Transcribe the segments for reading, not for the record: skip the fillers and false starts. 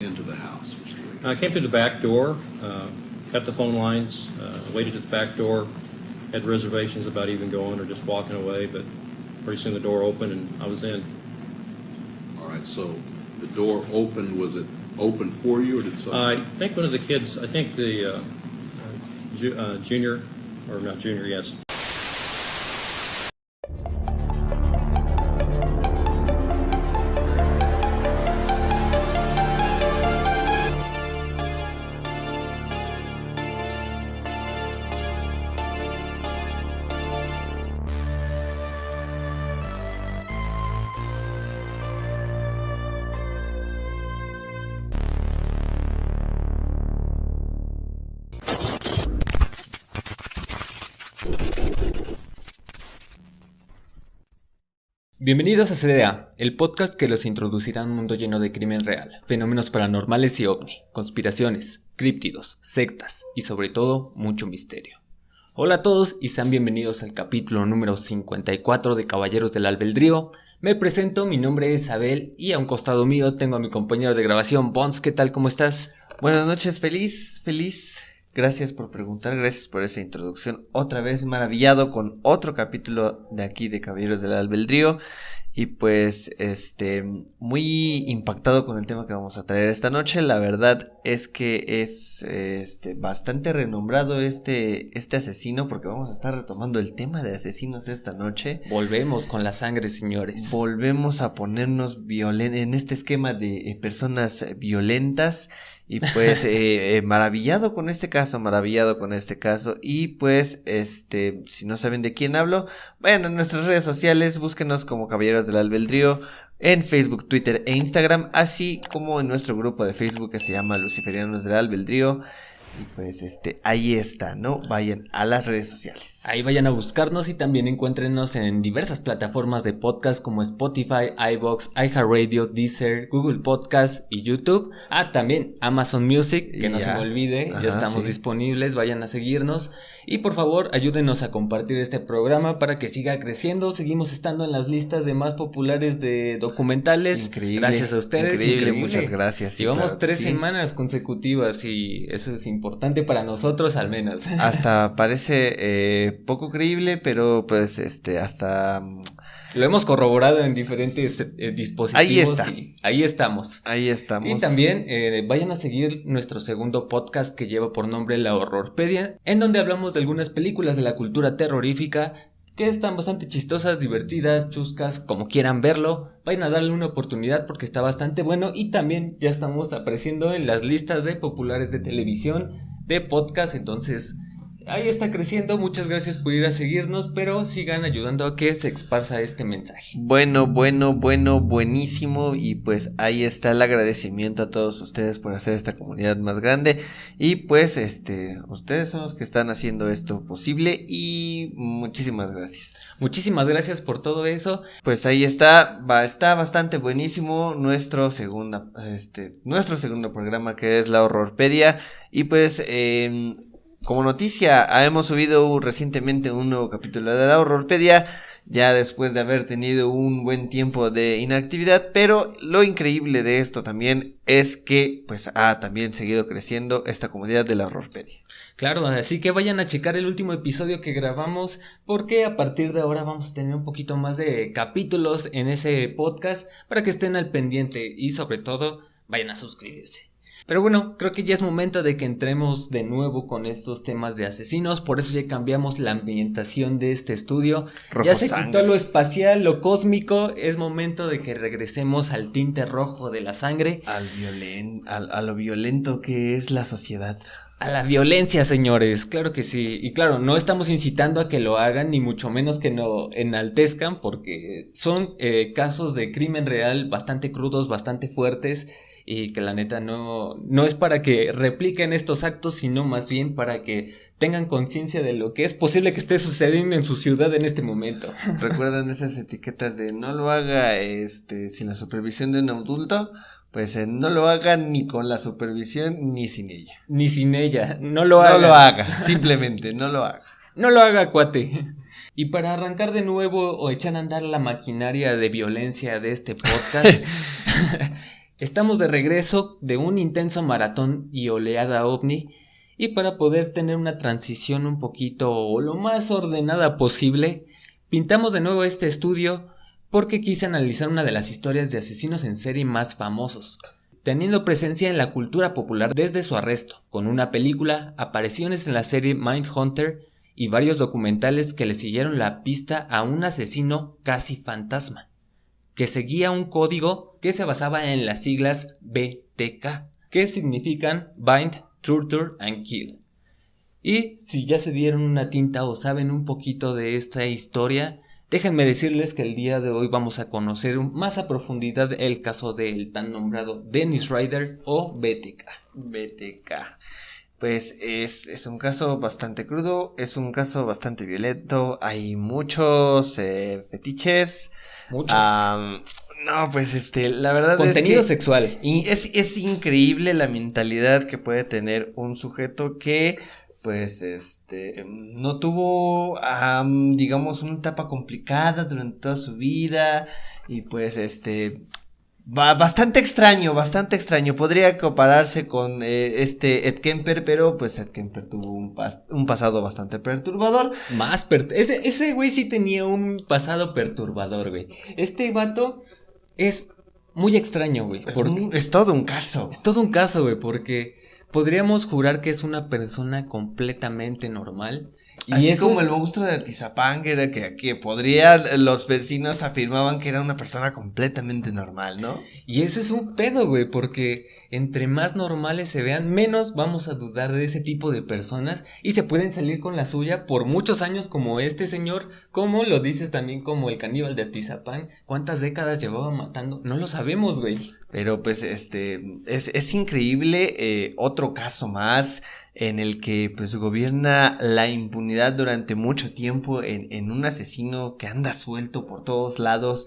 into the house, Mr. Wade? I came to the back door, cut the phone lines, waited at the back door, had reservations about even going or just walking away, but pretty soon the door opened and I was in. All right, so the door opened, was it open for you or did something? I think one of the kids, I think the junior, or not junior, yes. Bienvenidos a CDA, el podcast que los introducirá a un mundo lleno de crimen real, fenómenos paranormales y ovni, conspiraciones, críptidos, sectas y sobre todo mucho misterio. Hola a todos y sean bienvenidos al capítulo número 54 de Caballeros del Albedrío. Me presento, mi nombre es Abel y a un costado mío tengo a mi compañero de grabación, Bons. ¿Qué tal? ¿Cómo estás? Buenas noches, feliz. Gracias por preguntar, gracias por esa introducción. Otra vez maravillado con otro capítulo de aquí de Caballeros del Albedrío. Y pues, muy impactado con el tema que vamos a traer esta noche. La verdad es que es, bastante renombrado este asesino, porque vamos a estar retomando el tema de asesinos esta noche. Volvemos con la sangre, señores. Volvemos a ponernos en este esquema de personas violentas. Y pues, maravillado con este caso. Y pues, si no saben de quién hablo, vayan a nuestras redes sociales, búsquenos como Caballeros del Albedrío en Facebook, Twitter e Instagram, así como en nuestro grupo de Facebook que se llama Luciferianos del Albedrío. Y pues, ahí está, ¿no? Vayan a las redes sociales. Ahí vayan a buscarnos y también encuéntrenos en diversas plataformas de podcast como Spotify, iVoox, iHeartRadio, Deezer, Google Podcast y YouTube. También Amazon Music, que no se me olvide, ya estamos disponibles, vayan a seguirnos. Y por favor, ayúdenos a compartir este programa para que siga creciendo. Seguimos estando en las listas de más populares de documentales. Increíble. Gracias a ustedes. Increíble. Muchas gracias. Sí, llevamos claro, 3 semanas consecutivas y eso es importante para nosotros al menos. Hasta parece poco creíble, pero pues hasta lo hemos corroborado en diferentes dispositivos. Ahí está. Y ahí estamos. Y también vayan a seguir nuestro segundo podcast que lleva por nombre La Horrorpedia, en donde hablamos de algunas películas de la cultura terrorífica que están bastante chistosas, divertidas, chuscas, como quieran verlo. Vayan a darle una oportunidad porque está bastante bueno. Y también ya estamos apareciendo en las listas de populares de televisión, de podcast, entonces ahí está creciendo. Muchas gracias por ir a seguirnos, pero sigan ayudando a que se esparza este mensaje. Buenísimo. Y pues ahí está el agradecimiento a todos ustedes por hacer esta comunidad más grande. Y pues ustedes son los que están haciendo esto posible. Y muchísimas gracias. Muchísimas gracias por todo eso. Pues ahí está bastante buenísimo nuestro segundo programa, que es La Horrorpedia. Y pues como noticia, hemos subido recientemente un nuevo capítulo de La Horrorpedia, ya después de haber tenido un buen tiempo de inactividad, pero lo increíble de esto también es que pues ha también seguido creciendo esta comunidad de La Horrorpedia. Claro, así que vayan a checar el último episodio que grabamos, porque a partir de ahora vamos a tener un poquito más de capítulos en ese podcast para que estén al pendiente y sobre todo vayan a suscribirse. Pero bueno, creo que ya es momento de que entremos de nuevo con estos temas de asesinos. Por eso ya cambiamos la ambientación de este estudio. Ya se quitó lo espacial, lo cósmico. Es momento de que regresemos al tinte rojo de la sangre. A lo violento que es la sociedad. A la violencia, señores, claro que sí. Y claro, no estamos incitando a que lo hagan, ni mucho menos que no enaltezcan, porque son casos de crimen real bastante crudos, bastante fuertes. Y que la neta no es para que repliquen estos actos, sino más bien para que tengan conciencia de lo que es posible que esté sucediendo en su ciudad en este momento. ¿Recuerdan esas etiquetas de no lo haga sin la supervisión de un adulto? Pues no lo haga ni con la supervisión ni sin ella. Ni sin ella, no lo haga. No lo haga, simplemente no lo haga. No lo haga, cuate. Y para arrancar de nuevo o echar a andar la maquinaria de violencia de este podcast... Estamos de regreso de un intenso maratón y oleada ovni, y para poder tener una transición un poquito o lo más ordenada posible, pintamos de nuevo este estudio porque quise analizar una de las historias de asesinos en serie más famosos, teniendo presencia en la cultura popular desde su arresto, con una película, apariciones en la serie Mindhunter y varios documentales que le siguieron la pista a un asesino casi fantasma, que seguía un código que se basaba en las siglas BTK, que significan Bind, Torture and Kill. Y si ya se dieron una tinta o saben un poquito de esta historia, déjenme decirles que el día de hoy vamos a conocer más a profundidad el caso del tan nombrado Dennis Rader o BTK. BTK. Pues es un caso bastante crudo, es un caso bastante violento, hay muchos fetiches. Mucho. No, pues la verdad contenido es que sexual. Y es increíble la mentalidad que puede tener un sujeto que pues no tuvo digamos una etapa complicada durante toda su vida y pues bastante extraño, podría compararse con Ed Kemper, pero pues Ed Kemper tuvo un pasado bastante perturbador. Ese güey sí tenía un pasado perturbador, güey. Este vato es muy extraño, güey. Es todo un caso. Es todo un caso, güey, porque podríamos jurar que es una persona completamente normal. Y así eso como el monstruo de Atizapán, que era que los vecinos afirmaban que era una persona completamente normal, ¿no? Y eso es un pedo, güey, porque entre más normales se vean, menos vamos a dudar de ese tipo de personas y se pueden salir con la suya por muchos años como este señor, como lo dices también como el caníbal de Atizapán. ¿Cuántas décadas llevaba matando? No lo sabemos, güey. Pero pues es increíble, otro caso más en el que pues gobierna la impunidad durante mucho tiempo en un asesino que anda suelto por todos lados,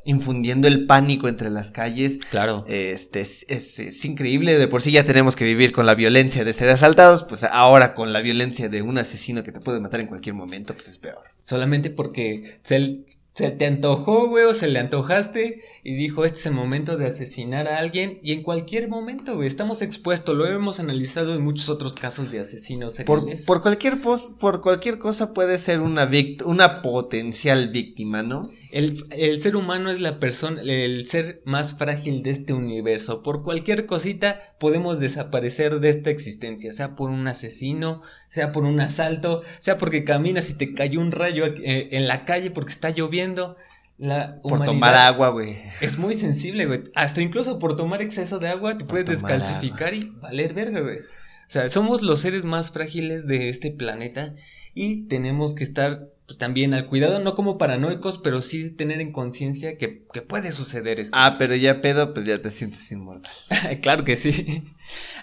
infundiendo el pánico entre las calles. Claro. Es increíble, de por sí ya tenemos que vivir con la violencia de ser asaltados, pues ahora con la violencia de un asesino que te puede matar en cualquier momento, pues es peor. Solamente porque se te antojó, güey, o se le antojaste y dijo, este es el momento de asesinar a alguien. Y en cualquier momento, güey, estamos expuestos. Lo hemos analizado en muchos otros casos de asesinos seriales. Por cualquier cosa puede ser una potencial víctima, ¿no? El ser humano es la persona, el ser más frágil de este universo. Por cualquier cosita podemos desaparecer de esta existencia, sea por un asesino, sea por un asalto, sea porque caminas y te cayó un rayo en la calle porque está lloviendo. Por tomar agua, güey. Es muy sensible, güey. Hasta incluso por tomar exceso de agua te puedes descalcificar y valer verga, güey. O sea, somos los seres más frágiles de este planeta y tenemos que estar pues también al cuidado, no como paranoicos, pero sí tener en conciencia que puede suceder esto. Pero ya pedo, pues ya te sientes inmortal. Claro que sí.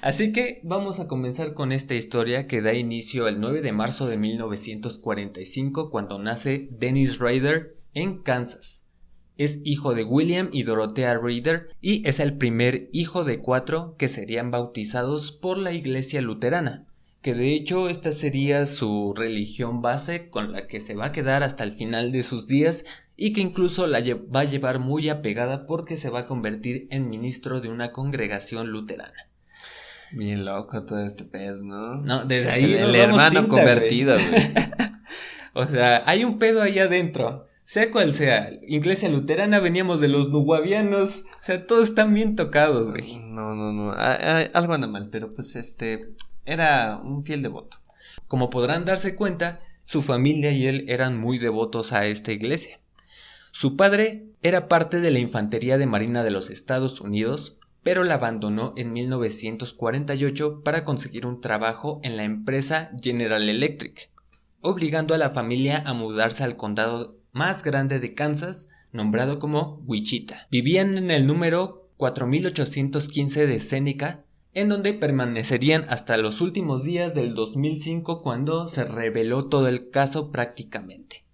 Así que vamos a comenzar con esta historia que da inicio el 9 de marzo de 1945, cuando nace Dennis Rader en Kansas. Es hijo de William y Dorothea Rader y es el primer hijo de 4 que serían bautizados por la iglesia luterana, que de hecho esta sería su religión base con la que se va a quedar hasta el final de sus días y que incluso la va a llevar muy apegada porque se va a convertir en ministro de una congregación luterana. Bien loco todo este pedo, ¿no? No, desde ahí el hermano tinta, convertido, güey. O sea, hay un pedo ahí adentro. Sea cual sea, iglesia luterana, veníamos de los nuwabianos, o sea, todos están bien tocados, güey. No, algo anda mal, pero pues era un fiel devoto. Como podrán darse cuenta, su familia y él eran muy devotos a esta iglesia. Su padre era parte de la infantería de marina de los Estados Unidos, pero la abandonó en 1948 para conseguir un trabajo en la empresa General Electric, obligando a la familia a mudarse al condado más grande de Kansas, nombrado como Wichita. Vivían en el número 4815 de Seneca, en donde permanecerían hasta los últimos días del 2005, cuando se reveló todo el caso prácticamente.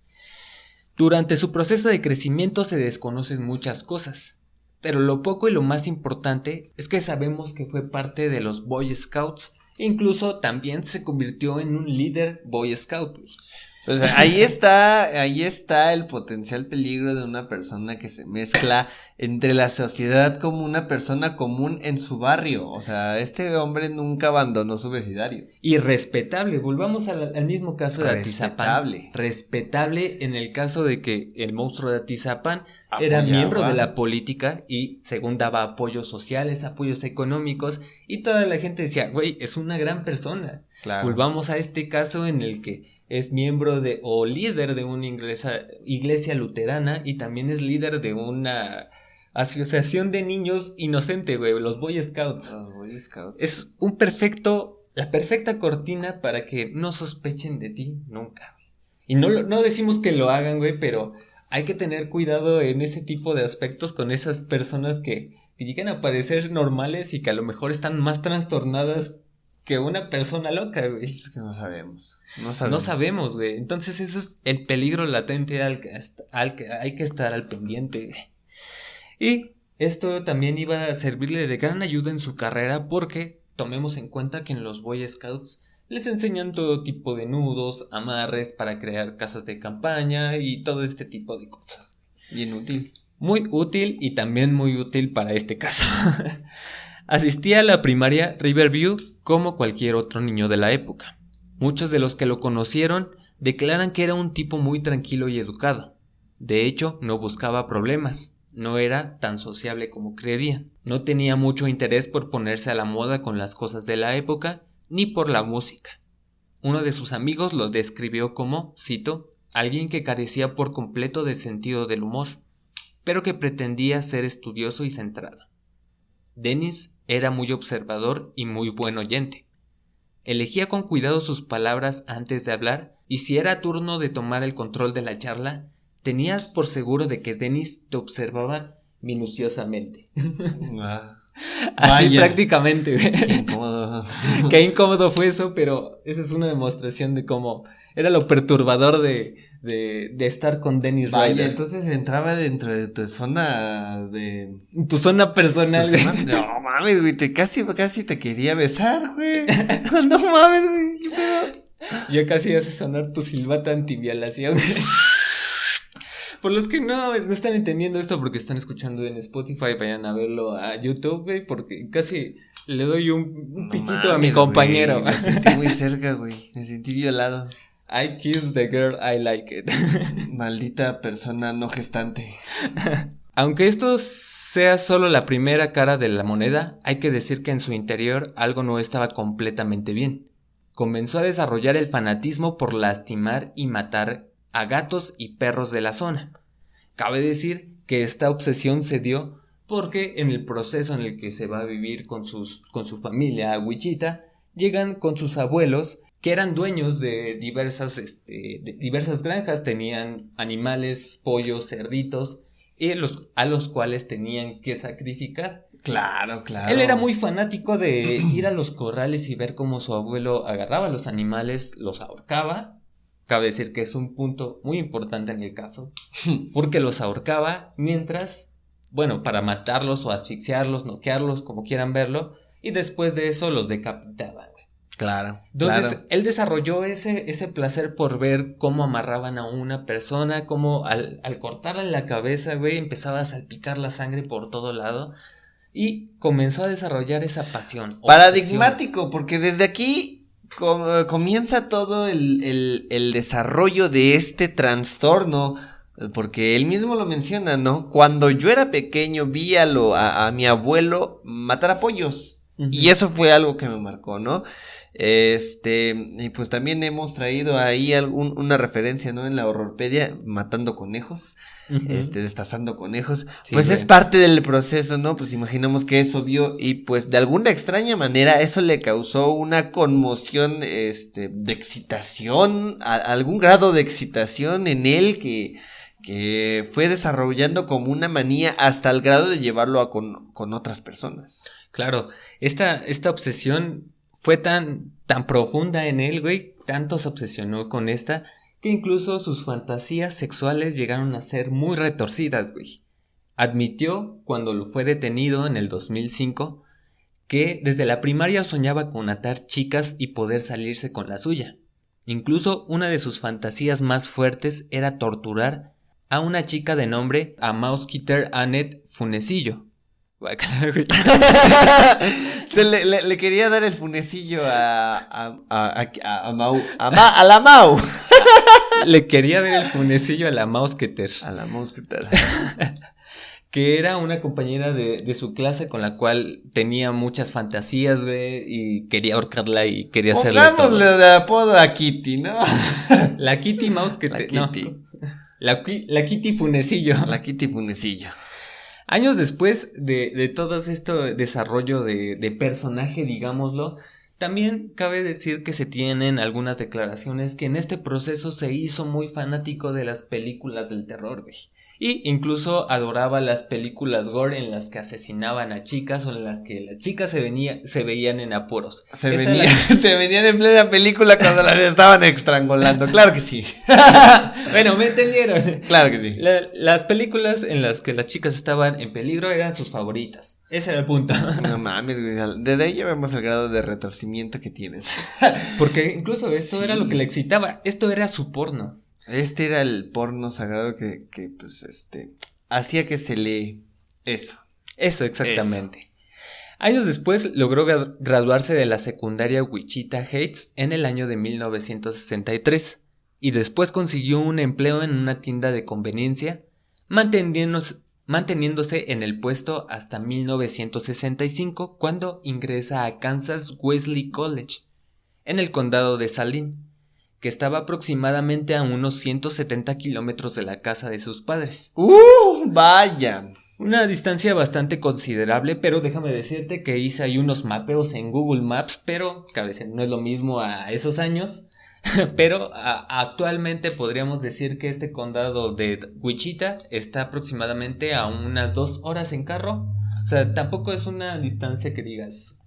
Durante su proceso de crecimiento se desconocen muchas cosas, pero lo poco y lo más importante es que sabemos que fue parte de los Boy Scouts e incluso también se convirtió en un líder Boy Scout. Pues ahí está el potencial peligro de una persona que se mezcla entre la sociedad como una persona común en su barrio. O sea, este hombre nunca abandonó su vecindario. Y respetable, volvamos al mismo caso de Atizapán. Respetable en el caso de que el monstruo de Atizapán era miembro de la política y según daba apoyos sociales, apoyos económicos, y toda la gente decía, güey, es una gran persona. Claro. Volvamos a este caso en el que es miembro de o líder de una iglesia luterana y también es líder de una asociación de niños inocente, güey, los Boy Scouts. Los Boy Scouts. Es la perfecta cortina para que no sospechen de ti nunca. Y no decimos que lo hagan, güey, pero hay que tener cuidado en ese tipo de aspectos con esas personas que llegan a parecer normales y que a lo mejor están más trastornadas que una persona loca, güey. Es que no sabemos, güey. Entonces eso es el peligro latente al que hay que estar al pendiente, güey. Y esto también iba a servirle de gran ayuda en su carrera porque tomemos en cuenta que en los Boy Scouts les enseñan todo tipo de nudos, amarres para crear casas de campaña y todo este tipo de cosas. Bien útil. Muy útil y también muy útil para este caso. Asistía a la primaria Riverview como cualquier otro niño de la época. Muchos de los que lo conocieron declaran que era un tipo muy tranquilo y educado. De hecho, no buscaba problemas. No era tan sociable como creerían. No tenía mucho interés por ponerse a la moda con las cosas de la época, ni por la música. Uno de sus amigos lo describió como, cito, alguien que carecía por completo de sentido del humor, pero que pretendía ser estudioso y centrado. Dennis era muy observador y muy buen oyente. Elegía con cuidado sus palabras antes de hablar, y si era turno de tomar el control de la charla, tenías por seguro de que Dennis te observaba minuciosamente. Así Vaya. Prácticamente, güey. Qué incómodo. Qué incómodo fue eso, pero esa es una demostración de cómo era lo perturbador de estar con Dennis Vaya, Ryder. entonces entraba dentro de tu zona Tu zona personal, güey. No mames, güey, casi te quería besar, güey. No mames, güey, qué pedo. Ya casi hace sonar tu silbata antiviolación, güey. Por los que no están entendiendo esto porque están escuchando en Spotify, vayan a verlo a YouTube, güey, porque casi le doy un piquito a mi compañero. Güey, me sentí muy cerca, güey, me sentí violado. I kiss the girl I like it. Maldita persona no gestante. Aunque esto sea solo la primera cara de la moneda, hay que decir que en su interior algo no estaba completamente bien. Comenzó a desarrollar el fanatismo por lastimar y matar a gatos y perros de la zona. Cabe decir que esta obsesión se dio porque en el proceso en el que se va a vivir con su familia a Wichita, llegan con sus abuelos que eran dueños de diversas granjas, tenían animales, pollos, cerditos, y a los cuales tenían que sacrificar. Claro. Él era muy fanático de ir a los corrales y ver cómo su abuelo agarraba a los animales, los ahorcaba. Cabe decir que es un punto muy importante en el caso, porque los ahorcaba mientras, para matarlos o asfixiarlos, noquearlos, como quieran verlo, y después de eso los decapitaba. Claro. Entonces, él desarrolló ese placer por ver cómo amarraban a una persona, cómo al cortarle la cabeza, güey, empezaba a salpicar la sangre por todo lado, y comenzó a desarrollar esa pasión. Paradigmático, porque desde aquí comienza todo el desarrollo de este trastorno, porque él mismo lo menciona, ¿no? Cuando yo era pequeño vi a mi abuelo matar a pollos, y eso fue algo que me marcó, ¿no? Y pues también hemos traído ahí una referencia, ¿no? En la Horrorpedia, matando conejos. Destazando conejos, sí, pues es parte del proceso, ¿no? Pues imaginamos que eso vio y pues de alguna extraña manera eso le causó una conmoción, de excitación, algún grado de excitación en él que fue desarrollando como una manía hasta el grado de llevarlo con otras personas. Claro, esta obsesión fue tan profunda en él, güey, tanto se obsesionó con esta, que incluso sus fantasías sexuales llegaron a ser muy retorcidas, güey. Admitió, cuando lo fue detenido en el 2005, que desde la primaria soñaba con atar chicas y poder salirse con la suya. Incluso una de sus fantasías más fuertes era torturar a una chica de nombre Amauskiter Annette Funesillo. Le quería dar el funecillo a la Mau. Le quería ver el funecillo a la Mausketer. A la Mausketer. Que era una compañera de su clase con la cual tenía muchas fantasías, güey, y quería ahorcarla y quería hacerle todo. Pongámosle de apodo a Kitty, ¿no? La Kitty Mausketer. La Kitty. No. La Kitty Funecillo. La Kitty Funecillo. Años después de todo este desarrollo de personaje, digámoslo, también cabe decir que se tienen algunas declaraciones que en este proceso se hizo muy fanático de las películas del terror, güey. Y incluso adoraba las películas gore en las que asesinaban a chicas o en las que las chicas se veían en apuros. Se venían en plena película cuando las estaban estrangulando, claro que sí. Bueno, me entendieron. Claro que sí. Las películas en las que las chicas estaban en peligro eran sus favoritas. Ese era el punto. No mames, desde ahí ya vemos el grado de retorcimiento que tienes. Porque incluso esto era lo que le excitaba. Esto era su porno. Este era el porno sagrado que pues, hacía que se lee eso. Eso, exactamente. Eso. Años después logró graduarse de la secundaria Wichita Heights en el año de 1963 y después consiguió un empleo en una tienda de conveniencia, manteniéndose en el puesto hasta 1965 cuando ingresa a Kansas Wesley College, en el condado de Saline, que estaba aproximadamente a unos 170 kilómetros de la casa de sus padres. ¡Vaya! Una distancia bastante considerable, pero déjame decirte que hice ahí unos mapeos en Google Maps, pero que a veces no es lo mismo a esos años, pero actualmente podríamos decir que este condado de Wichita está aproximadamente a unas 2 horas en carro, o sea, tampoco es una distancia que digas...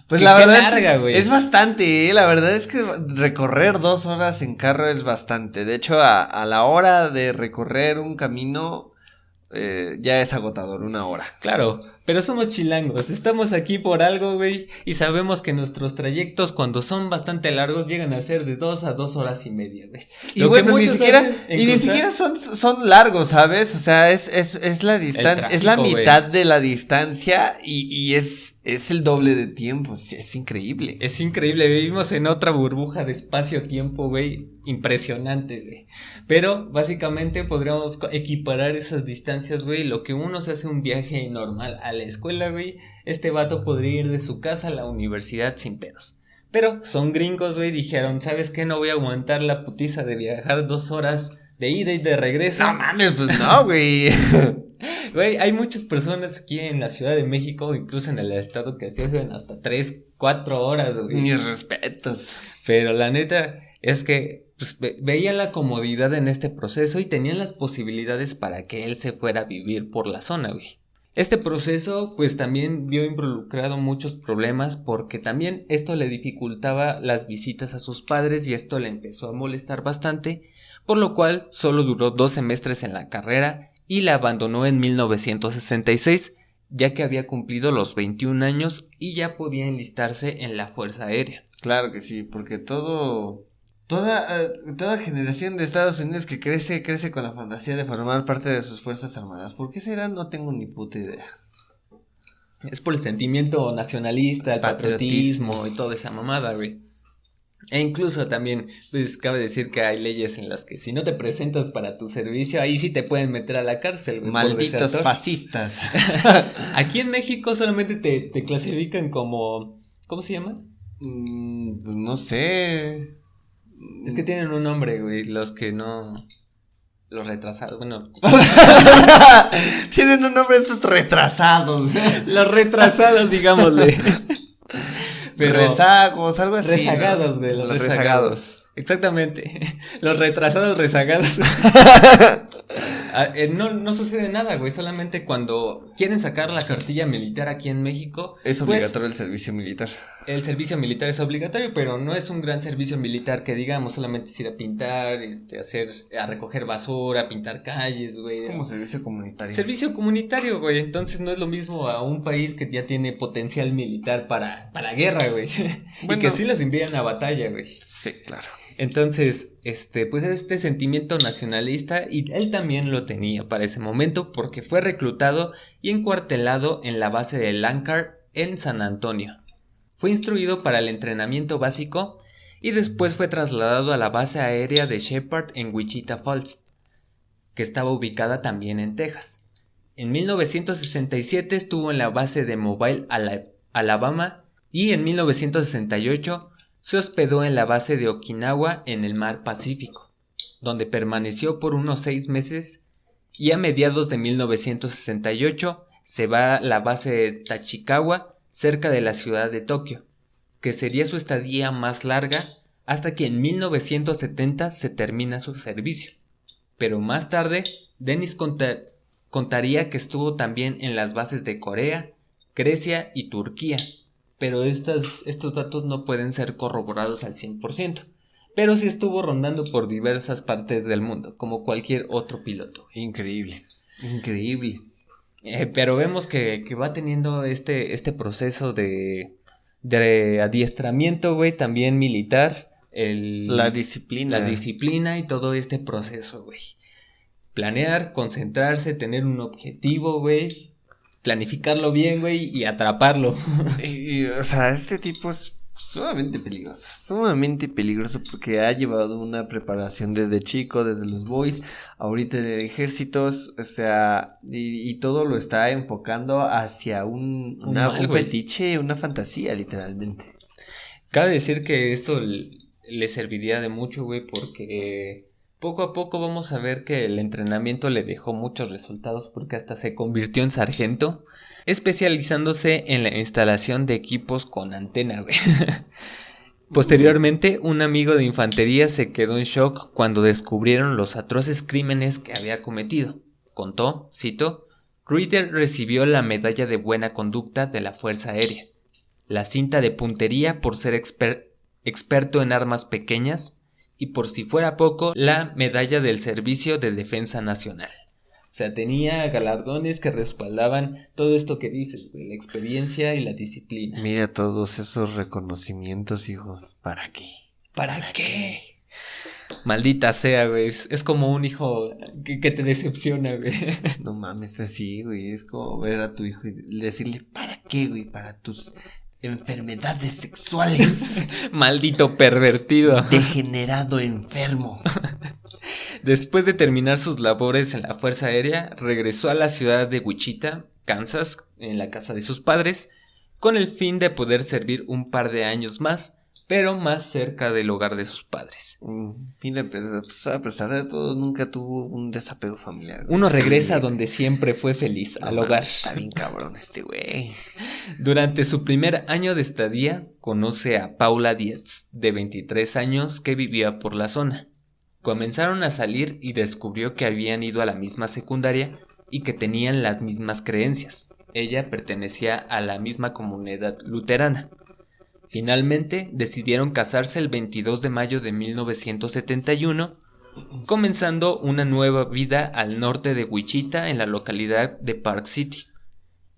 Pues la verdad es bastante, la verdad es que recorrer 2 horas en carro es bastante. De hecho, a la hora de recorrer un camino ya es agotador, 1 hora. Claro, pero somos chilangos, estamos aquí por algo, güey, y sabemos que nuestros trayectos cuando son bastante largos llegan a ser de 2 a 2 horas y media, güey. Y bueno, ni siquiera son largos, ¿sabes? O sea, es la distancia, es la mitad de la distancia y es el doble de tiempo, es increíble. Es increíble, vivimos en otra burbuja de espacio-tiempo, güey, impresionante, güey. Pero básicamente podríamos equiparar esas distancias, güey, lo que uno se hace un viaje normal a la escuela, güey, este vato podría ir de su casa a la universidad sin pedos. Pero son gringos, güey, dijeron, ¿sabes qué? No voy a aguantar la putiza de viajar 2 horas de ida y de regreso. No mames, pues no, güey. Güey, hay muchas personas aquí en la Ciudad de México, incluso en el estado, que se hacen hasta 3, 4 horas, güey. Mis respetos. Pero la neta es que pues, veían la comodidad en este proceso y tenían las posibilidades para que él se fuera a vivir por la zona, güey. Este proceso pues también vio involucrado muchos problemas porque también esto le dificultaba las visitas a sus padres y esto le empezó a molestar bastante, por lo cual solo duró 2 semestres en la carrera y la abandonó en 1966, ya que había cumplido los 21 años y ya podía enlistarse en la Fuerza Aérea. Claro que sí, porque toda generación de Estados Unidos que crece con la fantasía de formar parte de sus fuerzas armadas. ¿Por qué será? No tengo ni puta idea. Es por el sentimiento nacionalista, el patriotismo y toda esa mamada, güey. E incluso también, pues cabe decir que hay leyes en las que si no te presentas para tu servicio, ahí sí te pueden meter a la cárcel, güey. Malditos fascistas. Aquí en México solamente te clasifican como... ¿Cómo se llama? No sé... Es que tienen un nombre, güey, los que no... Los retrasados, bueno... Tienen un nombre estos retrasados. Los retrasados, digámosle. Pero... Rezagos, algo así. Rezagados, güey, ¿no? Los rezagados. Exactamente. Los retrasados rezagados. No sucede nada, güey. Solamente cuando quieren sacar la cartilla militar aquí en México. Es obligatorio el servicio militar. El servicio militar es obligatorio, pero no es un gran servicio militar que digamos, solamente es ir a pintar, a recoger basura, pintar calles, güey. Es como servicio comunitario. Servicio comunitario, güey, entonces no es lo mismo a un país que ya tiene potencial militar para guerra, güey. Bueno. Y que sí los envían a batalla, güey. Sí, claro. Entonces, pues este sentimiento nacionalista, y él también lo tenía para ese momento, porque fue reclutado y encuartelado en la base de Lancaster en San Antonio. Fue instruido para el entrenamiento básico y después fue trasladado a la base aérea de Sheppard en Wichita Falls, que estaba ubicada también en Texas. En 1967 estuvo en la base de Mobile, Alabama, y en 1968 se hospedó en la base de Okinawa en el mar Pacífico, donde permaneció por unos 6 meses, y a mediados de 1968 se va a la base de Tachikawa, cerca de la ciudad de Tokio, que sería su estadía más larga hasta que en 1970 se termina su servicio. Pero más tarde, Dennis contaría que estuvo también en las bases de Corea, Grecia y Turquía, pero estos datos no pueden ser corroborados al 100%, pero sí estuvo rondando por diversas partes del mundo, como cualquier otro piloto. Increíble, increíble. Pero vemos que va teniendo este proceso de adiestramiento, güey, también militar. La disciplina. La disciplina y todo este proceso, güey. Planear, concentrarse, tener un objetivo, güey. Planificarlo bien, güey, y atraparlo. O sea, este tipo es sumamente peligroso porque ha llevado una preparación desde chico, desde los boys, ahorita en el ejército, o sea, y todo lo está enfocando hacia un fetiche, una fantasía, literalmente. Cabe decir que esto le serviría de mucho, güey, porque poco a poco vamos a ver que el entrenamiento le dejó muchos resultados, porque hasta se convirtió en sargento, especializándose en la instalación de equipos con antena, güey. Posteriormente, un amigo de infantería se quedó en shock cuando descubrieron los atroces crímenes que había cometido. Contó, cito, Reeder recibió la medalla de buena conducta de la Fuerza Aérea, la cinta de puntería por ser experto en armas pequeñas y, por si fuera poco, la medalla del Servicio de Defensa Nacional. O sea, tenía galardones que respaldaban todo esto que dices, güey, la experiencia y la disciplina. Mira todos esos reconocimientos, hijos. ¿Para qué? ¿Para qué? Maldita sea, güey. Es como un hijo que te decepciona, güey. No mames, así, güey. Es como ver a tu hijo y decirle, ¿para qué, güey? Para tus enfermedades sexuales. Maldito pervertido. Degenerado enfermo. Después de terminar sus labores en la Fuerza Aérea, regresó a la ciudad de Wichita, Kansas, en la casa de sus padres, con el fin de poder servir un par de años más, pero más cerca del hogar de sus padres. Mira, pues, a pesar de todo, nunca tuvo un desapego familiar. Uno regresa donde siempre fue feliz, al hogar. Está bien cabrón este güey. Durante su primer año de estadía, conoce a Paula Dietz, de 23 años, que vivía por la zona. Comenzaron a salir y descubrió que habían ido a la misma secundaria y que tenían las mismas creencias. Ella pertenecía a la misma comunidad luterana. Finalmente decidieron casarse el 22 de mayo de 1971, comenzando una nueva vida al norte de Wichita en la localidad de Park City.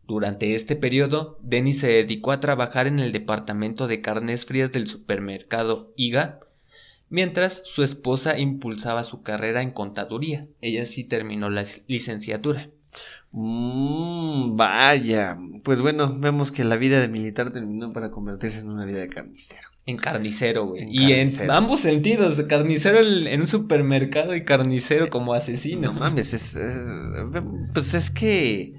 Durante este periodo, Dennis se dedicó a trabajar en el departamento de carnes frías del supermercado IGA, mientras su esposa impulsaba su carrera en contaduría. Ella sí terminó la licenciatura. Vaya, pues bueno, vemos que la vida de militar terminó para convertirse en una vida de carnicero. En carnicero, güey. Y en ambos sentidos, carnicero en un supermercado y carnicero como asesino. No mames, pues es que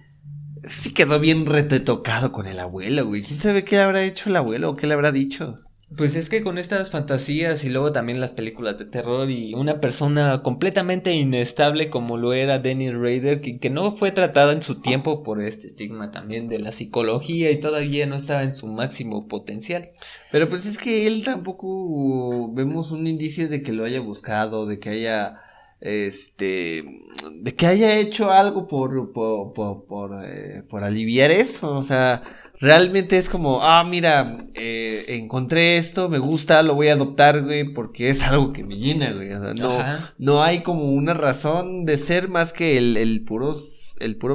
sí quedó bien retocado con el abuelo, güey. ¿Quién sabe qué le habrá hecho el abuelo o qué le habrá dicho? Pues es que con estas fantasías y luego también las películas de terror y una persona completamente inestable como lo era Dennis Rader, que no fue tratada en su tiempo por este estigma también de la psicología y todavía no estaba en su máximo potencial. Pero pues es que él tampoco vemos un indicio de que lo haya buscado, de que haya de que haya hecho algo por aliviar eso, o sea, realmente es como, mira, encontré esto, me gusta, lo voy a adoptar, güey, porque es algo que me llena, güey. O sea, no hay como una razón de ser más que el puro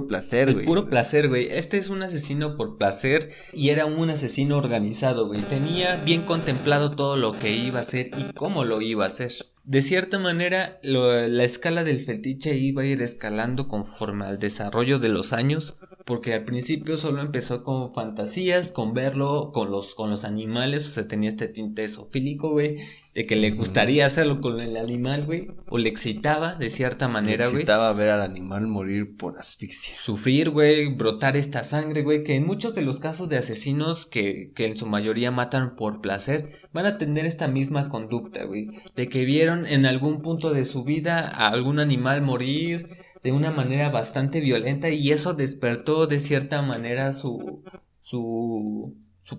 placer, güey. El puro placer, güey. Este es un asesino por placer y era un asesino organizado, güey. Tenía bien contemplado todo lo que iba a hacer y cómo lo iba a hacer. De cierta manera, la escala del fetiche iba a ir escalando conforme al desarrollo de los años, porque al principio solo empezó con fantasías, con verlo con los animales, o sea, tenía este tinte zoofílico, güey, de que le gustaría hacerlo con el animal, güey, o le excitaba de cierta manera, güey. Le excitaba ver al animal morir por asfixia. Sufrir, güey, brotar esta sangre, güey, que en muchos de los casos de asesinos que en su mayoría matan por placer, van a tener esta misma conducta, güey, de que vieron en algún punto de su vida a algún animal morir de una manera bastante violenta y eso despertó de cierta manera su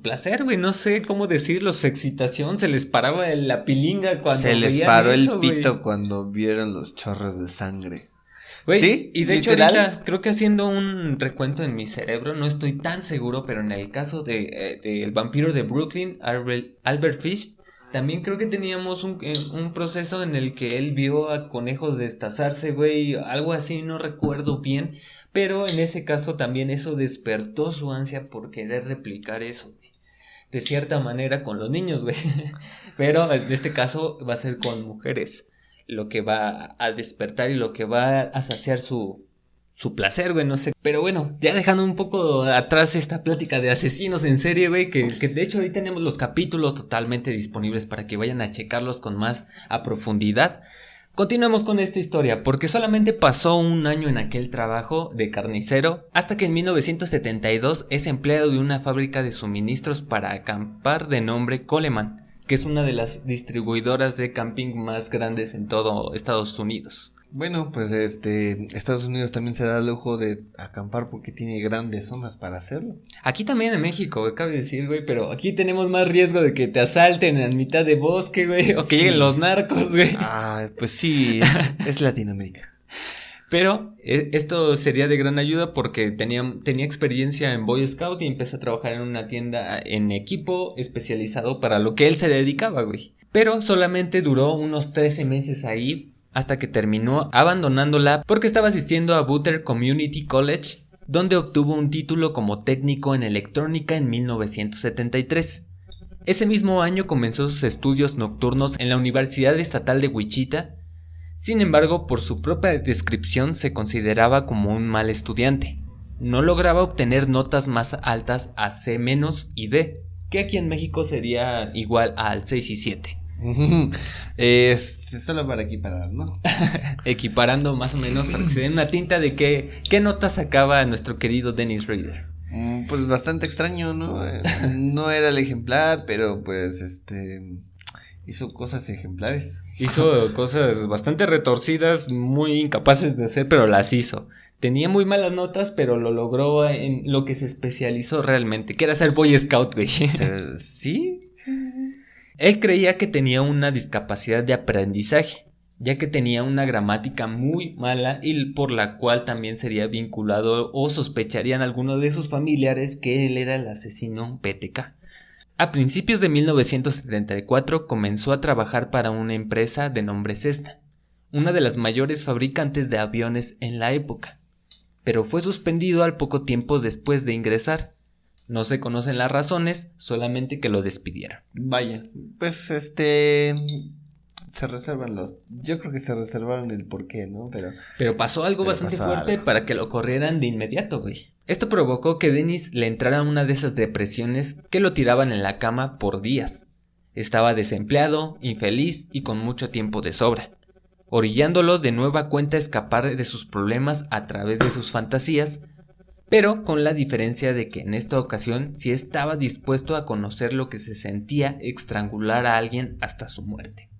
placer, güey, no sé cómo decirlo, su excitación, se les paraba la pilinga cuando se les veían paró eso, el pito, güey. Cuando vieron los chorros de sangre. Güey, ¿Sí? y de hecho ¿Literal? ahorita creo que haciendo un recuento en mi cerebro, no estoy tan seguro, pero en el caso de El vampiro de Brooklyn, Albert Fish, también creo que teníamos un proceso en el que él vio a conejos destazarse, güey, algo así, no recuerdo bien, pero en ese caso también eso despertó su ansia por querer replicar eso, güey. De cierta manera con los niños, güey, pero en este caso va a ser con mujeres lo que va a despertar y lo que va a saciar su placer, güey, no sé. Pero bueno, ya dejando un poco atrás esta plática de asesinos en serie, güey, que de hecho ahí tenemos los capítulos totalmente disponibles para que vayan a checarlos con más a profundidad. Continuemos con esta historia, porque solamente pasó un año en aquel trabajo de carnicero, hasta que en 1972 es empleado de una fábrica de suministros para acampar de nombre Coleman, que es una de las distribuidoras de camping más grandes en todo Estados Unidos. Bueno, pues Estados Unidos también se da el lujo de acampar porque tiene grandes zonas para hacerlo. Aquí también en México, güey, cabe decir, güey, pero aquí tenemos más riesgo de que te asalten en mitad de bosque, güey, o que lleguen los narcos, güey. Pues sí, es Latinoamérica. Pero esto sería de gran ayuda porque tenía experiencia en Boy Scout y empezó a trabajar en una tienda en equipo especializado para lo que él se dedicaba, güey. Pero solamente duró unos 13 meses ahí hasta que terminó abandonándola porque estaba asistiendo a Butler Community College, donde obtuvo un título como técnico en electrónica en 1973. Ese mismo año comenzó sus estudios nocturnos en la Universidad Estatal de Wichita. Sin embargo, por su propia descripción se consideraba como un mal estudiante. No lograba obtener notas más altas a C- y D, que aquí en México sería igual al 6 y 7. Solo para equiparar, ¿no? Equiparando más o menos para que se den una tinta de qué notas sacaba nuestro querido Dennis Rader. Pues bastante extraño, ¿no? No era el ejemplar, pero pues hizo cosas ejemplares. Hizo cosas bastante retorcidas, muy incapaces de hacer, pero las hizo. Tenía muy malas notas, pero lo logró en lo que se especializó realmente, que era ser Boy Scout, güey. ¿Sí? Él creía que tenía una discapacidad de aprendizaje, ya que tenía una gramática muy mala y por la cual también sería vinculado o sospecharían algunos de sus familiares que él era el asesino PTK. A principios de 1974 comenzó a trabajar para una empresa de nombre Cessna, una de las mayores fabricantes de aviones en la época, pero fue suspendido al poco tiempo después de ingresar. No se conocen las razones, solamente que lo despidieron. Vaya, pues se reservan yo creo que se reservaron el porqué, ¿no? Pero pasó algo bastante fuerte para que lo corrieran de inmediato, güey. Esto provocó que Dennis le entrara una de esas depresiones que lo tiraban en la cama por días. Estaba desempleado, infeliz y con mucho tiempo de sobra, orillándolo de nueva cuenta a escapar de sus problemas a través de sus fantasías, pero con la diferencia de que en esta ocasión sí estaba dispuesto a conocer lo que se sentía estrangular a alguien hasta su muerte.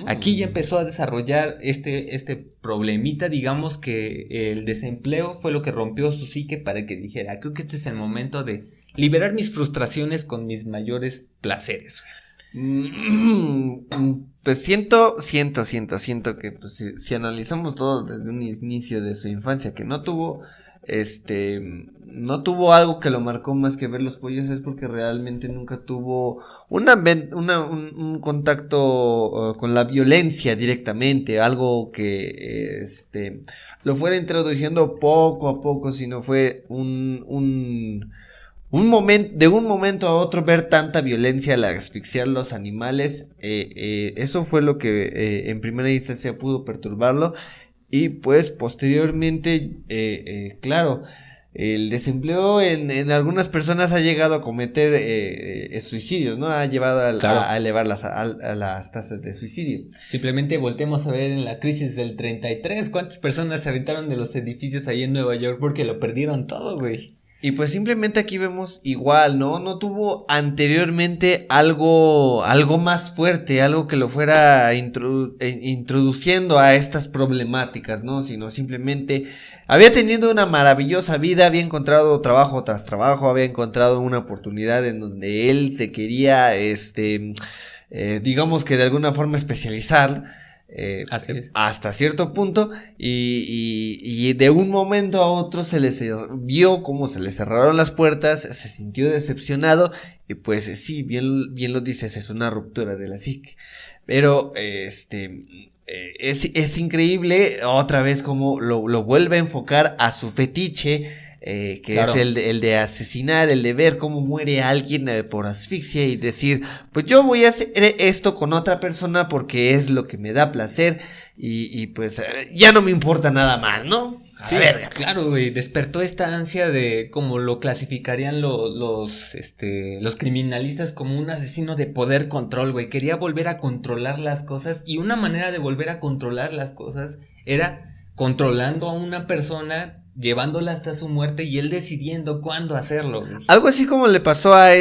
Aquí ya empezó a desarrollar este problemita, digamos que el desempleo fue lo que rompió su psique para que dijera, creo que este es el momento de liberar mis frustraciones con mis mayores placeres. Pues siento que pues, si analizamos todo desde un inicio de su infancia que no tuvo, no tuvo algo que lo marcó más que ver los pollos, es porque realmente nunca tuvo un contacto con la violencia directamente, algo que lo fuera introduciendo poco a poco, sino fue un momento, de un momento a otro ver tanta violencia al asfixiar los animales, eso fue lo que en primera instancia pudo perturbarlo. Y pues posteriormente, claro, el desempleo en algunas personas ha llegado a cometer suicidios, ¿no? Ha llevado a elevar a las tasas de suicidio. Simplemente voltemos a ver en la crisis del 33, ¿cuántas personas se aventaron de los edificios ahí en Nueva York porque lo perdieron todo, güey? Y pues simplemente aquí vemos igual, ¿no? No tuvo anteriormente algo más fuerte, algo que lo fuera introduciendo a estas problemáticas, ¿no? Sino simplemente había tenido una maravillosa vida, había encontrado trabajo tras trabajo, había encontrado una oportunidad en donde él se quería, digamos que de alguna forma especializar. Así es. Hasta cierto punto y de un momento a otro vio cómo se le cerraron las puertas, se sintió decepcionado y pues sí, bien lo dices, es una ruptura de la psique, pero es increíble otra vez cómo lo vuelve a enfocar a su fetiche, que claro, es el de asesinar, el de ver cómo muere alguien por asfixia y decir, pues yo voy a hacer esto con otra persona porque es lo que me da placer y pues ya no me importa nada más, ¿no? Sí, claro, güey, despertó esta ansia de como lo clasificarían los criminalistas como un asesino de poder control, güey. Quería volver a controlar las cosas y una manera de volver a controlar las cosas era controlando a una persona, llevándola hasta su muerte y él decidiendo cuándo hacerlo. Algo así como le pasó a a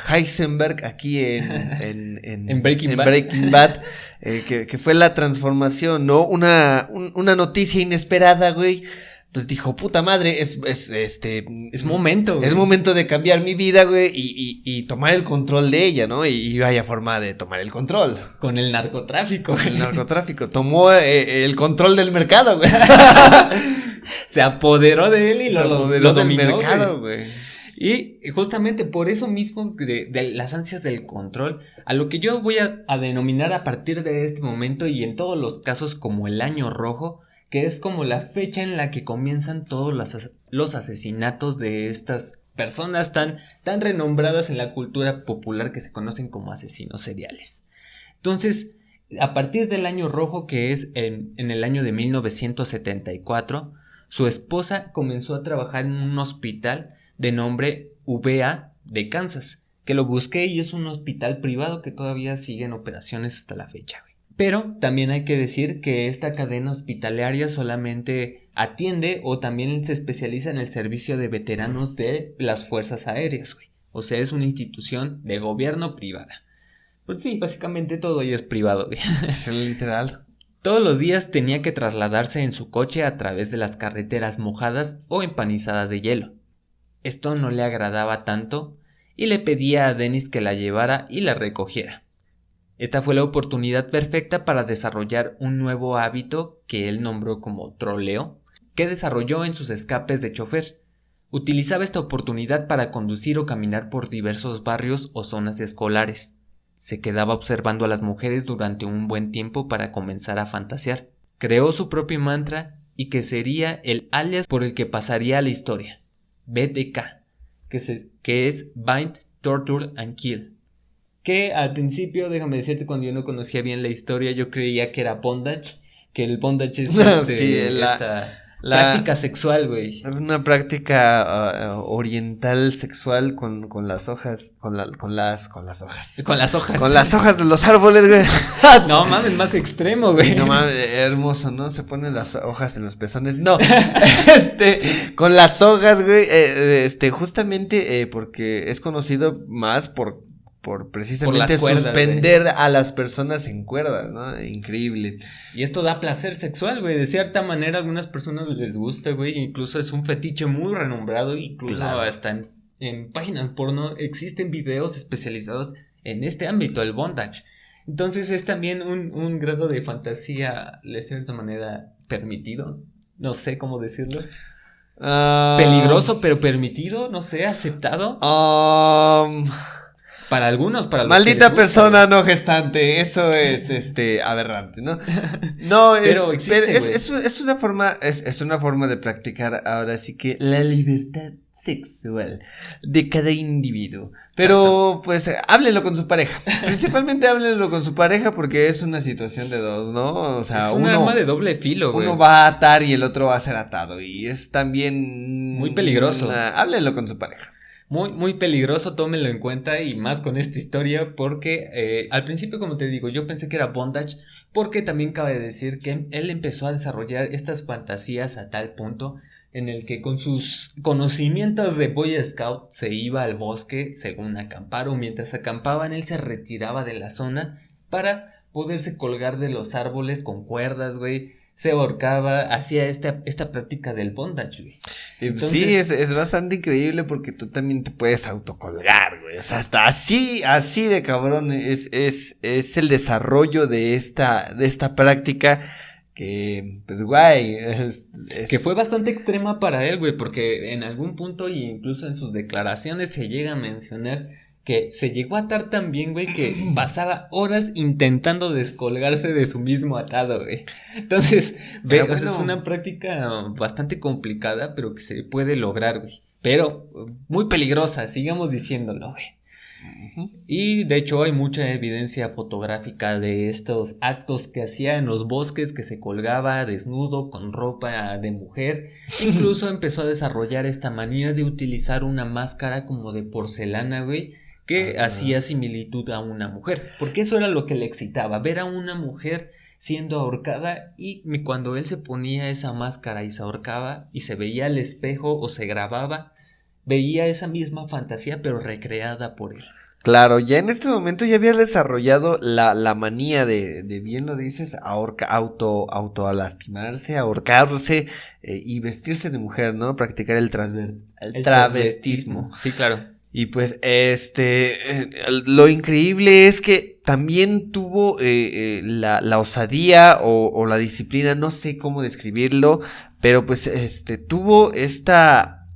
Heisenberg aquí en Breaking Bad, que fue la transformación, ¿no? Una noticia inesperada, güey. Pues dijo, puta madre, es momento, güey. Es momento de cambiar mi vida, güey, y tomar el control de ella, ¿no? Y vaya forma de tomar el control. Con el narcotráfico. Con el narcotráfico. Tomó el control del mercado, güey. Se apoderó de él y lo dominó del mercado, güey. Y justamente por eso mismo de las ansias del control, a lo que yo voy a denominar a partir de este momento y en todos los casos como el año rojo, que es como la fecha en la que comienzan todos los asesinatos de estas personas tan renombradas en la cultura popular que se conocen como asesinos seriales. Entonces, a partir del año rojo, que es en el año de 1974, su esposa comenzó a trabajar en un hospital de nombre VA de Kansas, que lo busqué y es un hospital privado que todavía sigue en operaciones hasta la fecha, güey. Pero también hay que decir que esta cadena hospitalaria solamente atiende o también se especializa en el servicio de veteranos de las fuerzas aéreas, güey. O sea, es una institución de gobierno privada. Pues sí, básicamente todo ello es privado, güey. Es literal. Todos los días tenía que trasladarse en su coche a través de las carreteras mojadas o empanizadas de hielo. Esto no le agradaba tanto y le pedía a Dennis que la llevara y la recogiera. Esta fue la oportunidad perfecta para desarrollar un nuevo hábito que él nombró como troleo, que desarrolló en sus escapes de chofer. Utilizaba esta oportunidad para conducir o caminar por diversos barrios o zonas escolares. Se quedaba observando a las mujeres durante un buen tiempo para comenzar a fantasear. Creó su propio mantra y que sería el alias por el que pasaría a la historia, BTK, que es Bind, Torture and Kill. Que al principio, déjame decirte, cuando yo no conocía bien la historia, yo creía que era bondage, que el bondage es esta práctica sexual, güey. Una práctica oriental sexual con las hojas, con las hojas. Con las hojas. Con las hojas de los árboles, güey. No mames, más extremo, güey. No mames, hermoso, ¿no? Se ponen las hojas en los pezones. No, con las hojas, güey, justamente porque es conocido más por precisamente cuerdas, suspender, güey, a las personas en cuerdas, ¿no? Increíble. Y esto da placer sexual, güey. De cierta manera a algunas personas les gusta, güey. Incluso es un fetiche muy renombrado. Incluso claro, hasta en páginas porno existen videos especializados en este ámbito, el bondage. Entonces es también un grado de fantasía de cierta manera permitido. no sé cómo decirlo. Ah, Peligroso, pero permitido, no sé, aceptado. Para algunos, para los que Maldita les gusta, persona no gestante, eso es aberrante, ¿no? No, Pero existe, güey. es una forma, es una forma de practicar ahora sí que la libertad sexual de cada individuo. Pero pues háblenlo con su pareja. Principalmente háblenlo con su pareja porque es una situación de dos, ¿no? O sea, Es un arma de doble filo, güey. uno va a atar y el otro va a ser atado. Y es también Muy peligroso. Háblenlo con su pareja. Muy, muy peligroso, tómenlo en cuenta y más con esta historia porque al principio, como te digo, yo pensé que era bondage porque también cabe decir que él empezó a desarrollar estas fantasías a tal punto en el que con sus conocimientos de Boy Scout se iba al bosque según acampar o mientras acampaban él se retiraba de la zona para poderse colgar de los árboles con cuerdas, güey. Se ahorcaba, hacía esta práctica del bondage, güey. Entonces, sí, es bastante increíble porque tú también te puedes autocolgar, güey. O sea, hasta así de cabrón es el desarrollo de esta práctica que, pues, güey, que fue bastante extrema para él, güey, porque en algún punto y incluso en sus declaraciones se llega a mencionar que se llegó a atar tan bien, güey, que pasaba horas intentando descolgarse de su mismo atado, güey. Entonces, Pero o sea, es una práctica bastante complicada, pero que se puede lograr, güey. Pero muy peligrosa, sigamos diciéndolo, güey. Y de hecho hay mucha evidencia fotográfica de estos actos que hacía en los bosques, que se colgaba desnudo con ropa de mujer. Incluso empezó a desarrollar esta manía de utilizar una máscara como de porcelana, güey, que hacía similitud a una mujer, porque eso era lo que le excitaba, ver a una mujer siendo ahorcada y cuando él se ponía esa máscara y se ahorcaba y se veía al espejo o se grababa, veía esa misma fantasía pero recreada por él. Claro, ya en este momento ya había desarrollado la manía de bien lo dices, auto lastimarse, ahorcarse y vestirse de mujer, ¿no? Practicar el travestismo. Sí, claro. Y pues lo increíble es que también tuvo la osadía o la disciplina, no sé cómo describirlo, pero pues tuvo esta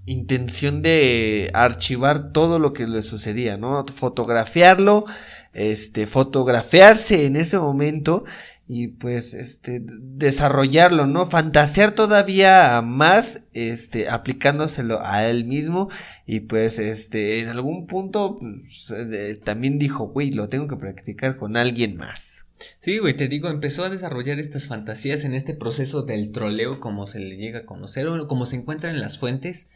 intención de archivar todo lo que le sucedía, ¿no? Fotografiarlo, fotografiarse en ese momento y pues desarrollarlo, ¿no? Fantasear todavía más, aplicándoselo a él mismo y pues en algún punto pues, también dijo, güey, lo tengo que practicar con alguien más. Sí, güey, te digo, empezó a desarrollar estas fantasías en este proceso del troleo, como se le llega a conocer, o como se encuentra en las fuentes,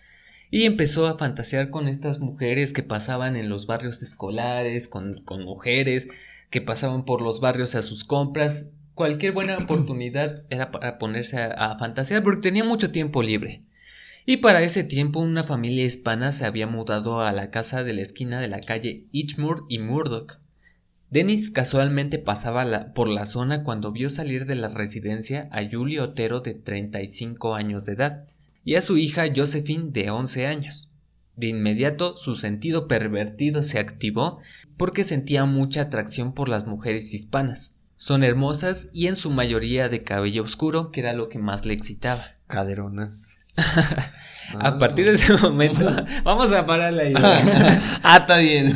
y empezó a fantasear con estas mujeres que pasaban en los barrios escolares, con mujeres que pasaban por los barrios a sus compras. Cualquier buena oportunidad era para ponerse a fantasear porque tenía mucho tiempo libre. Y para ese tiempo una familia hispana se había mudado a la casa de la esquina de la calle Itchmore y Murdoch. Dennis casualmente pasaba por la zona cuando vio salir de la residencia a Julie Otero de 35 años de edad y a su hija Josephine de 11 años. De inmediato su sentido pervertido se activó porque sentía mucha atracción por las mujeres hispanas. Son hermosas y en su mayoría de cabello oscuro, que era lo que más le excitaba. Caderonas. A partir de ese momento, vamos a parar la idea. Está bien.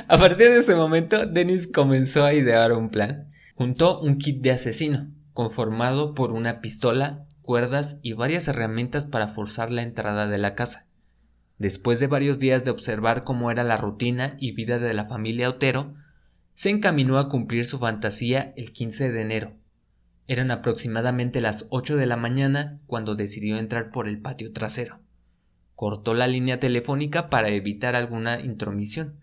A partir de ese momento, Dennis comenzó a idear un plan. Juntó un kit de asesino, conformado por una pistola, cuerdas y varias herramientas para forzar la entrada de la casa. Después de varios días de observar cómo era la rutina y vida de la familia Otero, se encaminó a cumplir su fantasía el 15 de enero. Eran aproximadamente las 8 de la mañana cuando decidió entrar por el patio trasero. Cortó la línea telefónica para evitar alguna intromisión.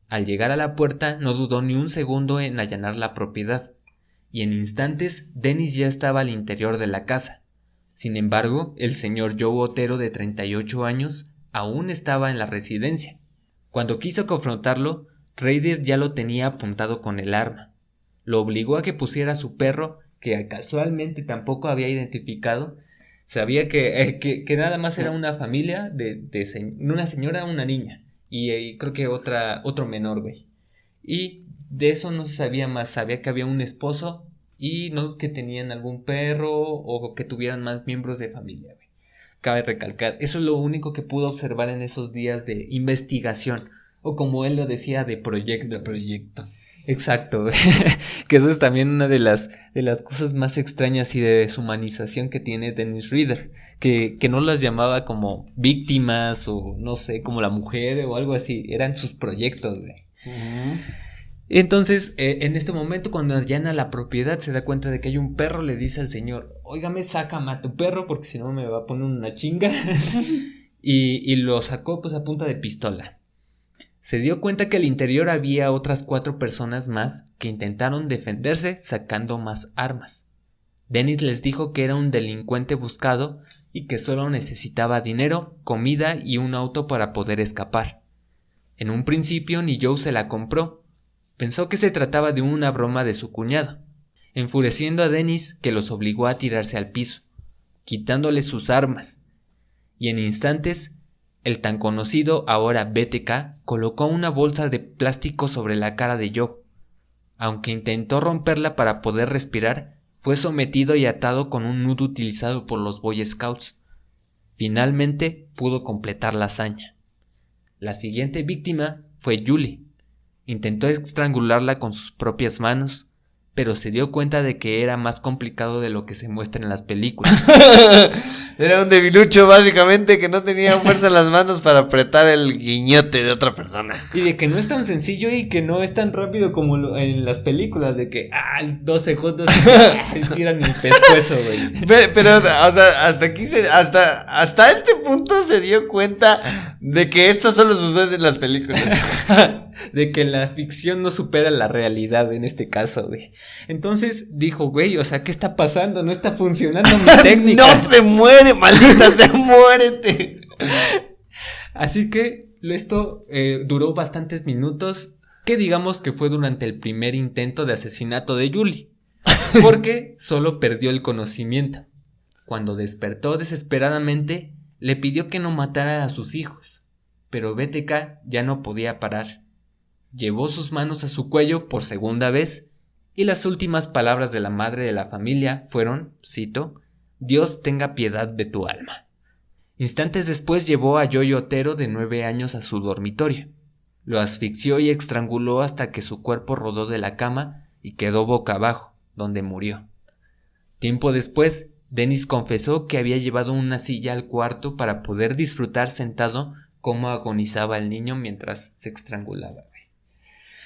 Al llegar a la puerta no dudó ni un segundo en allanar la propiedad, y en instantes Dennis ya estaba al interior de la casa. Sin embargo, el señor Joe Otero de 38 años aún estaba en la residencia. Cuando quiso confrontarlo, Raider ya lo tenía apuntado con el arma. Lo obligó a que pusiera a su perro, que casualmente tampoco había identificado. Sabía que nada más era una familia de una señora, una niña y creo que otro menor, güey. Y de eso no se sabía más. Sabía que había un esposo y no que tenían algún perro o que tuvieran más miembros de familia, güey. Cabe recalcar, eso es lo único que pudo observar en esos días de investigación, o como él lo decía, de proyecto. Exacto, güey. Que eso es también una de las cosas más extrañas y de deshumanización que tiene Dennis Rader, que no las llamaba como víctimas o no sé, como la mujer o algo así, eran sus proyectos, güey. Uh-huh. Entonces, en este momento, cuando allana la propiedad, se da cuenta de que hay un perro, le dice al señor, óigame, sácame a tu perro porque si no me va a poner una chinga. y lo sacó pues a punta de pistola. Se dio cuenta que al interior había otras 4 personas más que intentaron defenderse sacando más armas. Dennis les dijo que era un delincuente buscado y que solo necesitaba dinero, comida y un auto para poder escapar. En un principio ni Joe se la compró. Pensó que se trataba de una broma de su cuñado, enfureciendo a Dennis, que los obligó a tirarse al piso, quitándole sus armas. Y en instantes, el tan conocido ahora BTK colocó una bolsa de plástico sobre la cara de Joe. Aunque intentó romperla para poder respirar, fue sometido y atado con un nudo utilizado por los Boy Scouts. Finalmente pudo completar la hazaña. La siguiente víctima fue Julie. Intentó estrangularla con sus propias manos, pero se dio cuenta de que era más complicado de lo que se muestra en las películas. Era un debilucho básicamente que no tenía fuerza en las manos para apretar el guiñote de otra persona. Y de que no es tan sencillo y que no es tan rápido como en las películas, de que 2 segundos y tiran el pescuezo, güey. Pero, o sea, hasta este punto se dio cuenta de que esto solo sucede en las películas. De que la ficción no supera la realidad en este caso, güey. Entonces dijo, güey, o sea, ¿qué está pasando? No está funcionando mi técnica. ¡No se muere, maldita sea, muérete! Así que esto duró bastantes minutos, que digamos que fue durante el primer intento de asesinato de Julie, porque solo perdió el conocimiento. Cuando despertó desesperadamente, le pidió que no matara a sus hijos, pero BTK ya no podía parar. Llevó sus manos a su cuello por segunda vez y las últimas palabras de la madre de la familia fueron, cito, Dios tenga piedad de tu alma. Instantes después llevó a Joey Otero de 9 años a su dormitorio. Lo asfixió y estranguló hasta que su cuerpo rodó de la cama y quedó boca abajo, donde murió. Tiempo después, Dennis confesó que había llevado una silla al cuarto para poder disfrutar sentado cómo agonizaba el niño mientras se estrangulaba.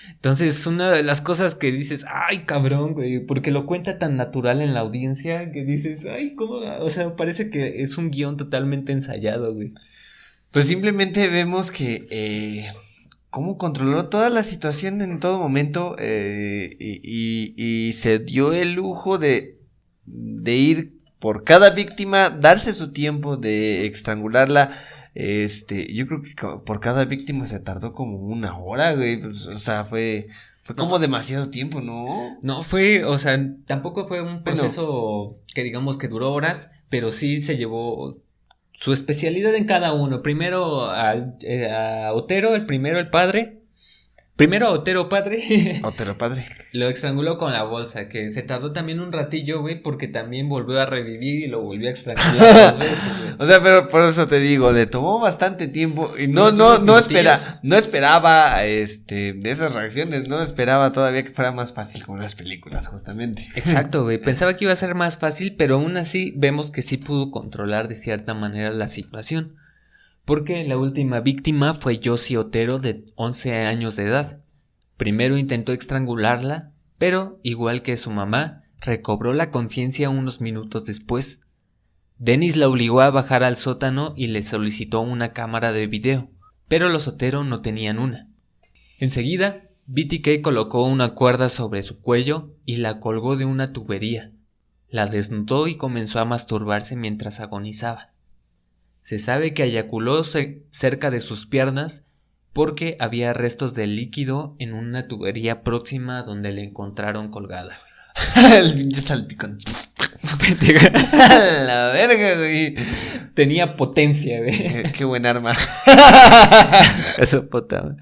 Entonces, una de las cosas que dices, ay, cabrón, güey, porque lo cuenta tan natural en la audiencia que dices, ay, ¿cómo? O sea, parece que es un guión totalmente ensayado, güey. Pues simplemente vemos que cómo controló toda la situación en todo momento y se dio el lujo de ir por cada víctima, darse su tiempo de estrangularla. Yo creo que por cada víctima se tardó como 1 hora, güey. Pues, o sea, fue como demasiado tiempo, ¿no? No fue, o sea, tampoco fue un proceso que digamos que duró horas, pero sí se llevó su especialidad en cada uno. Primero a Otero, el padre. Primero a Otero padre. Otero padre. Lo estranguló con la bolsa, que se tardó también un ratillo, güey, porque también volvió a revivir y lo volvió a estrangular 2 veces, güey. O sea, pero por eso te digo, le tomó bastante tiempo y no esperaba de esas reacciones, no esperaba todavía que fuera más fácil como las películas, justamente. Exacto, güey, pensaba que iba a ser más fácil, pero aún así vemos que sí pudo controlar de cierta manera la situación. Porque la última víctima fue Josie Otero, de 11 años de edad. Primero intentó estrangularla, pero, igual que su mamá, recobró la conciencia unos minutos después. Dennis la obligó a bajar al sótano y le solicitó una cámara de video, pero los Otero no tenían una. Enseguida, BTK colocó una cuerda sobre su cuello y la colgó de una tubería. La desnudó y comenzó a masturbarse mientras agonizaba. Se sabe que eyaculó cerca de sus piernas porque había restos de líquido en una tubería próxima donde la encontraron colgada. El pinche salpicón. La verga, güey. Tenía potencia, güey. Qué buen arma. Eso potaba.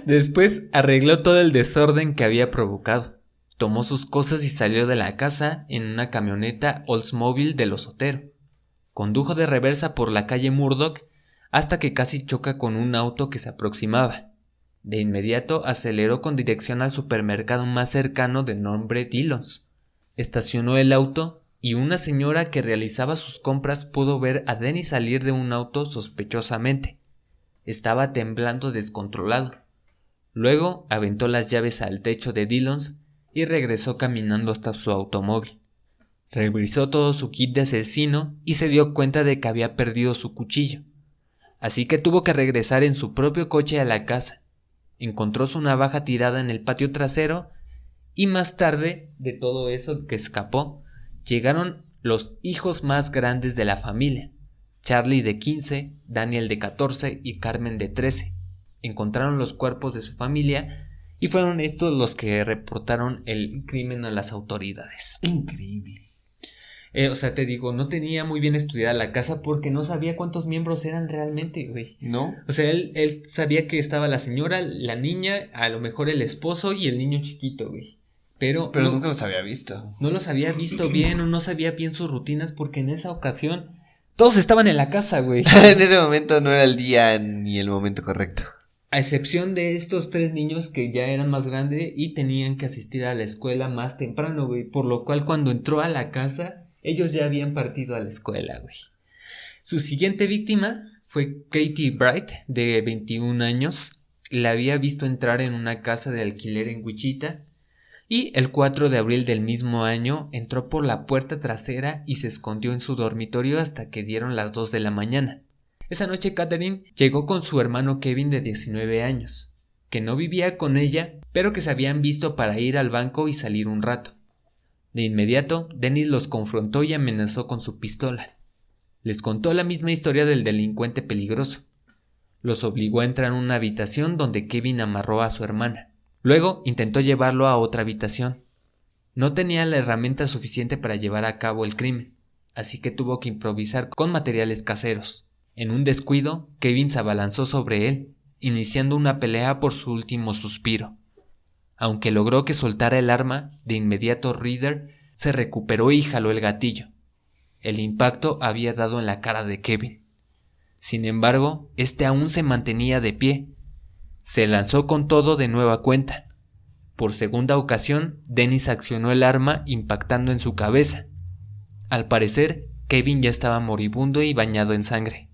Después arregló todo el desorden que había provocado. Tomó sus cosas y salió de la casa en una camioneta Oldsmobile de los Otero. Condujo de reversa por la calle Murdoch hasta que casi choca con un auto que se aproximaba. De inmediato aceleró con dirección al supermercado más cercano de nombre Dillons. Estacionó el auto y una señora que realizaba sus compras pudo ver a Dennis salir de un auto sospechosamente. Estaba temblando descontrolado. Luego aventó las llaves al techo de Dillons y regresó caminando hasta su automóvil. Revisó todo su kit de asesino y se dio cuenta de que había perdido su cuchillo. Así que tuvo que regresar en su propio coche a la casa. Encontró su navaja tirada en el patio trasero y más tarde, de todo eso que escapó, llegaron los hijos más grandes de la familia, Charlie de 15, Daniel de 14 y Carmen de 13. Encontraron los cuerpos de su familia y fueron estos los que reportaron el crimen a las autoridades. Increíble. Te digo, no tenía muy bien estudiada la casa porque no sabía cuántos miembros eran realmente, güey. ¿No? O sea, él sabía que estaba la señora, la niña, a lo mejor el esposo y el niño chiquito, güey. Pero no, nunca los había visto. No los había visto bien o no sabía bien sus rutinas porque en esa ocasión todos estaban en la casa, güey. En ese momento no era el día ni el momento correcto. A excepción de estos 3 niños que ya eran más grandes y tenían que asistir a la escuela más temprano, güey. Por lo cual cuando entró a la casa, ellos ya habían partido a la escuela, güey. Su siguiente víctima fue Katie Bright, de 21 años. La había visto entrar en una casa de alquiler en Wichita. Y el 4 de abril del mismo año entró por la puerta trasera y se escondió en su dormitorio hasta que dieron las 2 de la mañana. Esa noche Catherine llegó con su hermano Kevin de 19 años, que no vivía con ella, pero que se habían visto para ir al banco y salir un rato. De inmediato, Dennis los confrontó y amenazó con su pistola. Les contó la misma historia del delincuente peligroso. Los obligó a entrar en una habitación donde Kevin amarró a su hermana. Luego intentó llevarlo a otra habitación. No tenía la herramienta suficiente para llevar a cabo el crimen, así que tuvo que improvisar con materiales caseros. En un descuido, Kevin se abalanzó sobre él, iniciando una pelea por su último suspiro. Aunque logró que soltara el arma, de inmediato Reader se recuperó y jaló el gatillo. El impacto había dado en la cara de Kevin. Sin embargo, este aún se mantenía de pie. Se lanzó con todo de nueva cuenta. Por segunda ocasión, Dennis accionó el arma impactando en su cabeza. Al parecer, Kevin ya estaba moribundo y bañado en sangre.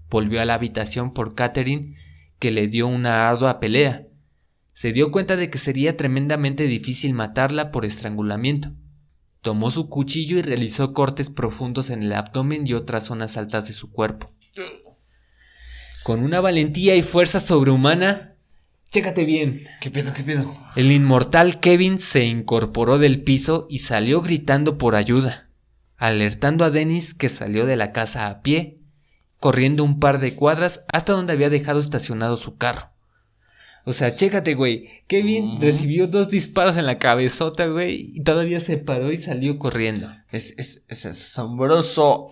Volvió a la habitación por Catherine, que le dio una ardua pelea. Se dio cuenta de que sería tremendamente difícil matarla por estrangulamiento. Tomó su cuchillo y realizó cortes profundos en el abdomen y otras zonas altas de su cuerpo. Con una valentía y fuerza sobrehumana, chécate bien. ¿Qué pedo? El inmortal Kevin se incorporó del piso y salió gritando por ayuda, alertando a Dennis, que salió de la casa a pie, corriendo un par de cuadras hasta donde había dejado estacionado su carro. O sea, chécate, güey. Kevin recibió 2 disparos en la cabezota, güey, y todavía se paró y salió corriendo. Es asombroso,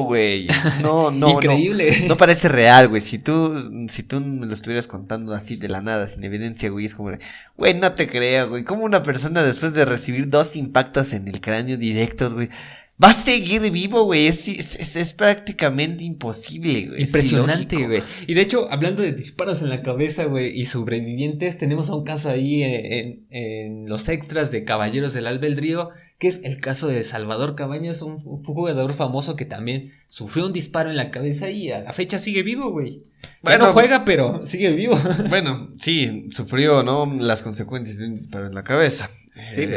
güey. No. Increíble. No parece real, güey. Si tú me lo estuvieras contando así de la nada, sin evidencia, güey, es como, güey, no te creo, güey. ¿Cómo una persona después de recibir 2 impactos en el cráneo directos, güey, va a seguir vivo, güey? Es prácticamente imposible, güey. Impresionante, güey. Y de hecho, hablando de disparos en la cabeza, güey, y sobrevivientes, tenemos a un caso ahí en los extras de Caballeros del Albedrío, que es el caso de Salvador Cabañas, un jugador famoso que también sufrió un disparo en la cabeza y a la fecha sigue vivo, güey. Bueno, no juega, pero sigue vivo. Bueno, sí, sufrió, ¿no?, las consecuencias de un disparo en la cabeza. Sí,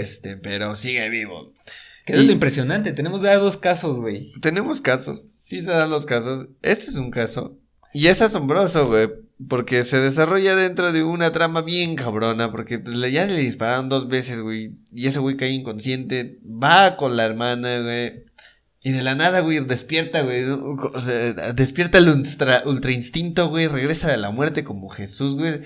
pero sigue vivo. Que es lo impresionante, tenemos ya 2 casos, güey. Tenemos casos, sí se dan los casos. Este es un caso. Y es asombroso, güey, porque se desarrolla dentro de una trama bien cabrona, porque pues, ya le dispararon 2 veces, güey, y ese güey cae inconsciente, va con la hermana, güey, y de la nada, güey, despierta, güey, o sea, despierta el ultra instinto, güey, regresa de la muerte como Jesús, güey,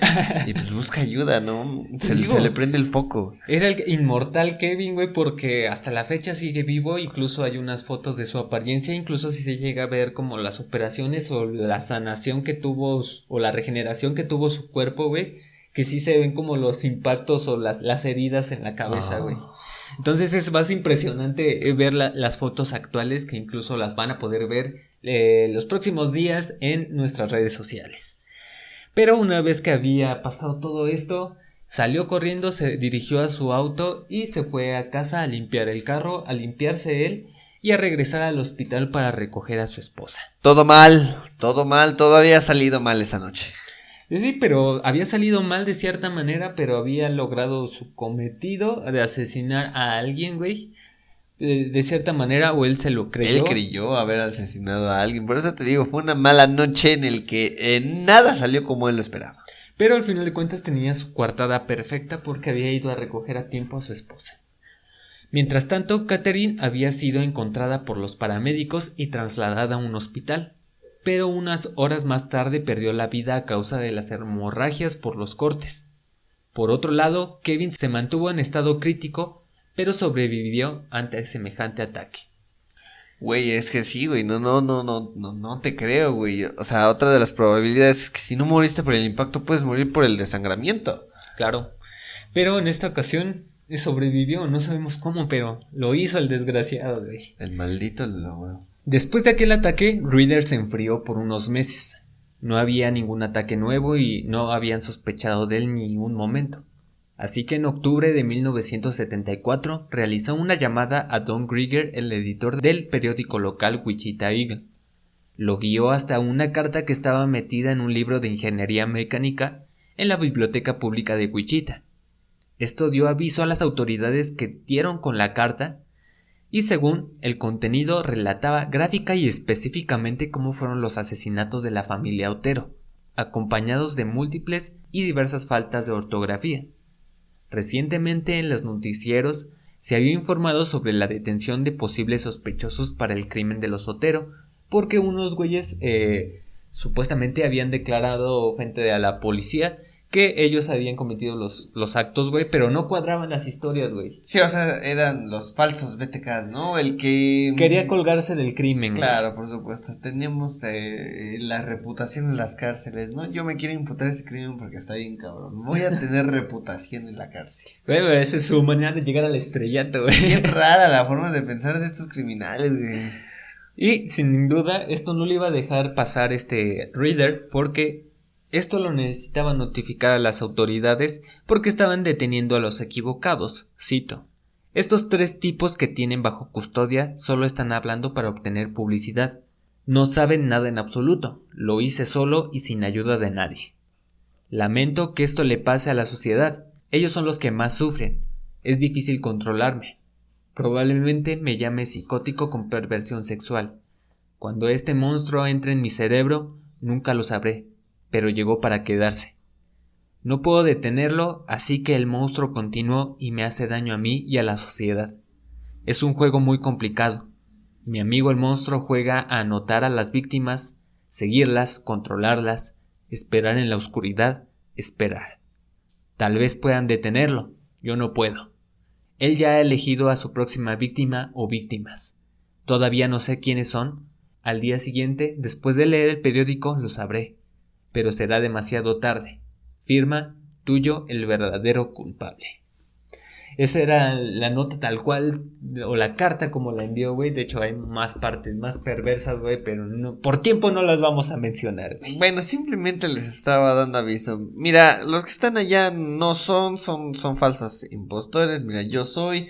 y pues busca ayuda, ¿no? Se le prende el foco. Era el inmortal Kevin, güey, porque hasta la fecha sigue vivo, incluso hay unas fotos de su apariencia, incluso si se llega a ver como las operaciones o la sanación que tuvo, o la regeneración que tuvo su cuerpo, güey, que sí se ven como los impactos o las heridas en la cabeza, güey. Entonces es más impresionante ver las fotos actuales, que incluso las van a poder ver los próximos días en nuestras redes sociales. Pero una vez que había pasado todo esto, salió corriendo, se dirigió a su auto y se fue a casa a limpiar el carro, a limpiarse él y a regresar al hospital para recoger a su esposa. Todo mal, todo había salido mal esa noche. Sí, pero había salido mal de cierta manera, pero había logrado su cometido de asesinar a alguien, güey. De cierta manera, o él se lo creyó. Él creyó haber asesinado a alguien. Por eso te digo, fue una mala noche en el que nada salió como él lo esperaba. Pero al final de cuentas tenía su coartada perfecta porque había ido a recoger a tiempo a su esposa. Mientras tanto, Catherine había sido encontrada por los paramédicos y trasladada a un hospital. Pero unas horas más tarde perdió la vida a causa de las hemorragias por los cortes. Por otro lado, Kevin se mantuvo en estado crítico, pero sobrevivió ante semejante ataque. Güey, es que sí, güey, no te creo, güey. O sea, otra de las probabilidades es que si no moriste por el impacto, puedes morir por el desangramiento. Claro, pero en esta ocasión sobrevivió, no sabemos cómo, pero lo hizo el desgraciado, güey. El maldito lo logró. Después de aquel ataque, Reader se enfrió por unos meses. No había ningún ataque nuevo y no habían sospechado de él ni un momento. Así que en octubre de 1974 realizó una llamada a Don Grieger, el editor del periódico local Wichita Eagle. Lo guió hasta una carta que estaba metida en un libro de ingeniería mecánica en la biblioteca pública de Wichita. Esto dio aviso a las autoridades que dieron con la carta y según el contenido relataba gráfica y específicamente cómo fueron los asesinatos de la familia Otero, acompañados de múltiples y diversas faltas de ortografía. Recientemente en los noticieros se había informado sobre la detención de posibles sospechosos para el crimen de los Otero, porque unos güeyes supuestamente habían declarado frente a la policía que ellos habían cometido los actos, güey, pero no cuadraban las historias, güey. Sí, o sea, eran los falsos BTK, ¿no? El que... quería colgarse del crimen, claro, güey. por supuesto. Teníamos la reputación en las cárceles, ¿no? Yo me quiero imputar ese crimen porque está bien cabrón. Voy a tener reputación en la cárcel. Güey, esa es su manera de llegar al estrellato, güey. Bien rara la forma de pensar de estos criminales, güey. Y sin duda esto no le iba a dejar pasar Reader porque esto lo necesitaba notificar a las autoridades porque estaban deteniendo a los equivocados. Cito: estos 3 tipos que tienen bajo custodia solo están hablando para obtener publicidad. No saben nada en absoluto. Lo hice solo y sin ayuda de nadie. Lamento que esto le pase a la sociedad. Ellos son los que más sufren. Es difícil controlarme. Probablemente me llame psicótico con perversión sexual. Cuando este monstruo entre en mi cerebro, nunca lo sabré, pero llegó para quedarse. No puedo detenerlo, así que el monstruo continuó y me hace daño a mí y a la sociedad. Es un juego muy complicado. Mi amigo el monstruo juega a anotar a las víctimas, seguirlas, controlarlas, esperar en la oscuridad, esperar. Tal vez puedan detenerlo, yo no puedo. Él ya ha elegido a su próxima víctima o víctimas. Todavía no sé quiénes son. Al día siguiente, después de leer el periódico, lo sabré. Pero será demasiado tarde. Firma, tuyo, el verdadero culpable. Esa era la nota tal cual, o la carta como la envió, güey. De hecho, hay más partes más perversas, güey, pero no, por tiempo no las vamos a mencionar, güey. Bueno, simplemente les estaba dando aviso. Mira, los que están allá no son falsos impostores. Mira, yo soy.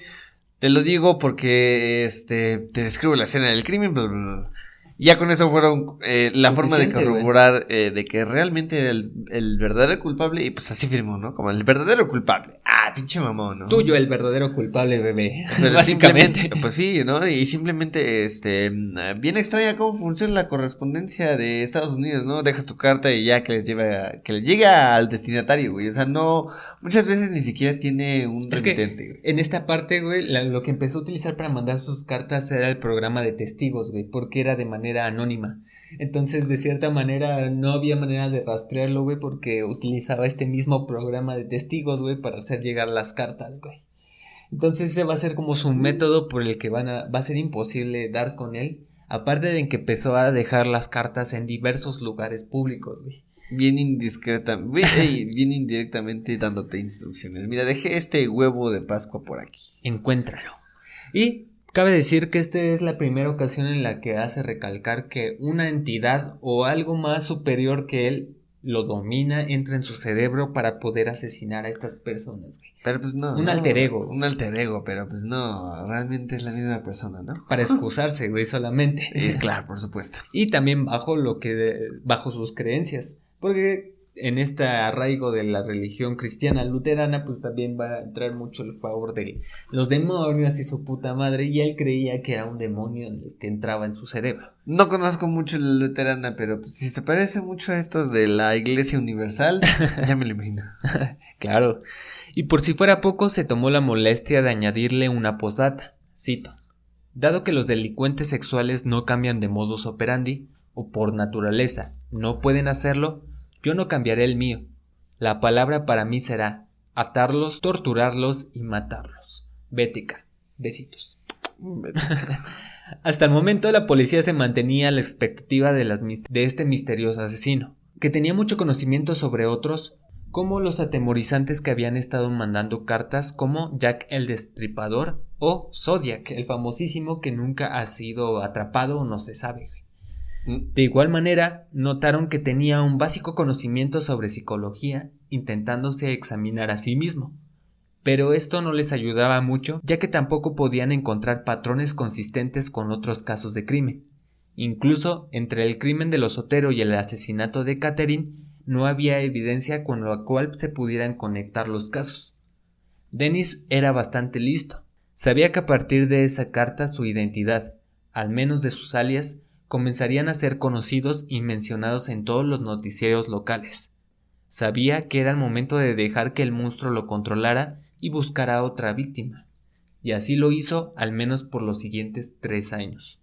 Te lo digo porque te describo la escena del crimen, pero ya con eso fueron la forma de corroborar de que realmente era el verdadero culpable. Y pues así firmó, ¿no? Como el verdadero culpable. Ah, pinche mamón, ¿no? Tuyo, el verdadero culpable, bebé. Pero básicamente. Pues sí, ¿no? Y simplemente, bien extraña cómo funciona la correspondencia de Estados Unidos, ¿no? Dejas tu carta y ya que le llega al destinatario, güey. O sea, no, muchas veces ni siquiera tiene un remitente, güey. En esta parte, güey, lo que empezó a utilizar para mandar sus cartas era el programa de testigos, güey, porque era de manera anónima. Entonces, de cierta manera, no había manera de rastrearlo, güey, porque utilizaba este mismo programa de testigos, güey, para hacer llegar las cartas, güey. Entonces, ese va a ser como su método por el que va a ser imposible dar con él. Aparte de que empezó a dejar las cartas en diversos lugares públicos, güey. bien bien indirectamente dándote instrucciones. Mira, dejé este huevo de Pascua por aquí. Encuéntralo. Y cabe decir que esta es la primera ocasión en la que hace recalcar que una entidad o algo más superior que él lo domina, entra en su cerebro para poder asesinar a estas personas, güey. Pero pues no. Un alter ego. Un alter ego, pero pues no, realmente es la misma persona, ¿no? Para excusarse, güey, solamente. Claro, por supuesto. Y también bajo sus creencias. Porque en este arraigo de la religión cristiana luterana, pues también va a entrar mucho el favor de los demonios y su puta madre. Y él creía que era un demonio en el que entraba en su cerebro. No conozco mucho la luterana, pero pues, si se parece mucho a estos de la Iglesia Universal, ya me lo imagino. Claro. Y por si fuera poco, se tomó la molestia de añadirle una postdata. Cito: dado que los delincuentes sexuales no cambian de modus operandi, o por naturaleza no pueden hacerlo, yo no cambiaré el mío. La palabra para mí será atarlos, torturarlos y matarlos. BTK. Besitos. Hasta el momento la policía se mantenía a la expectativa de este misterioso asesino, que tenía mucho conocimiento sobre otros, como los atemorizantes que habían estado mandando cartas como Jack el Destripador o Zodiac, el famosísimo que nunca ha sido atrapado o no se sabe. De igual manera, notaron que tenía un básico conocimiento sobre psicología, intentándose examinar a sí mismo. Pero esto no les ayudaba mucho, ya que tampoco podían encontrar patrones consistentes con otros casos de crimen. Incluso entre el crimen de los Otero y el asesinato de Catherine, no había evidencia con la cual se pudieran conectar los casos. Dennis era bastante listo. Sabía que a partir de esa carta su identidad, al menos de sus alias, comenzarían a ser conocidos y mencionados en todos los noticieros locales. Sabía que era el momento de dejar que el monstruo lo controlara y buscar a otra víctima, y así lo hizo al menos por los siguientes 3 años.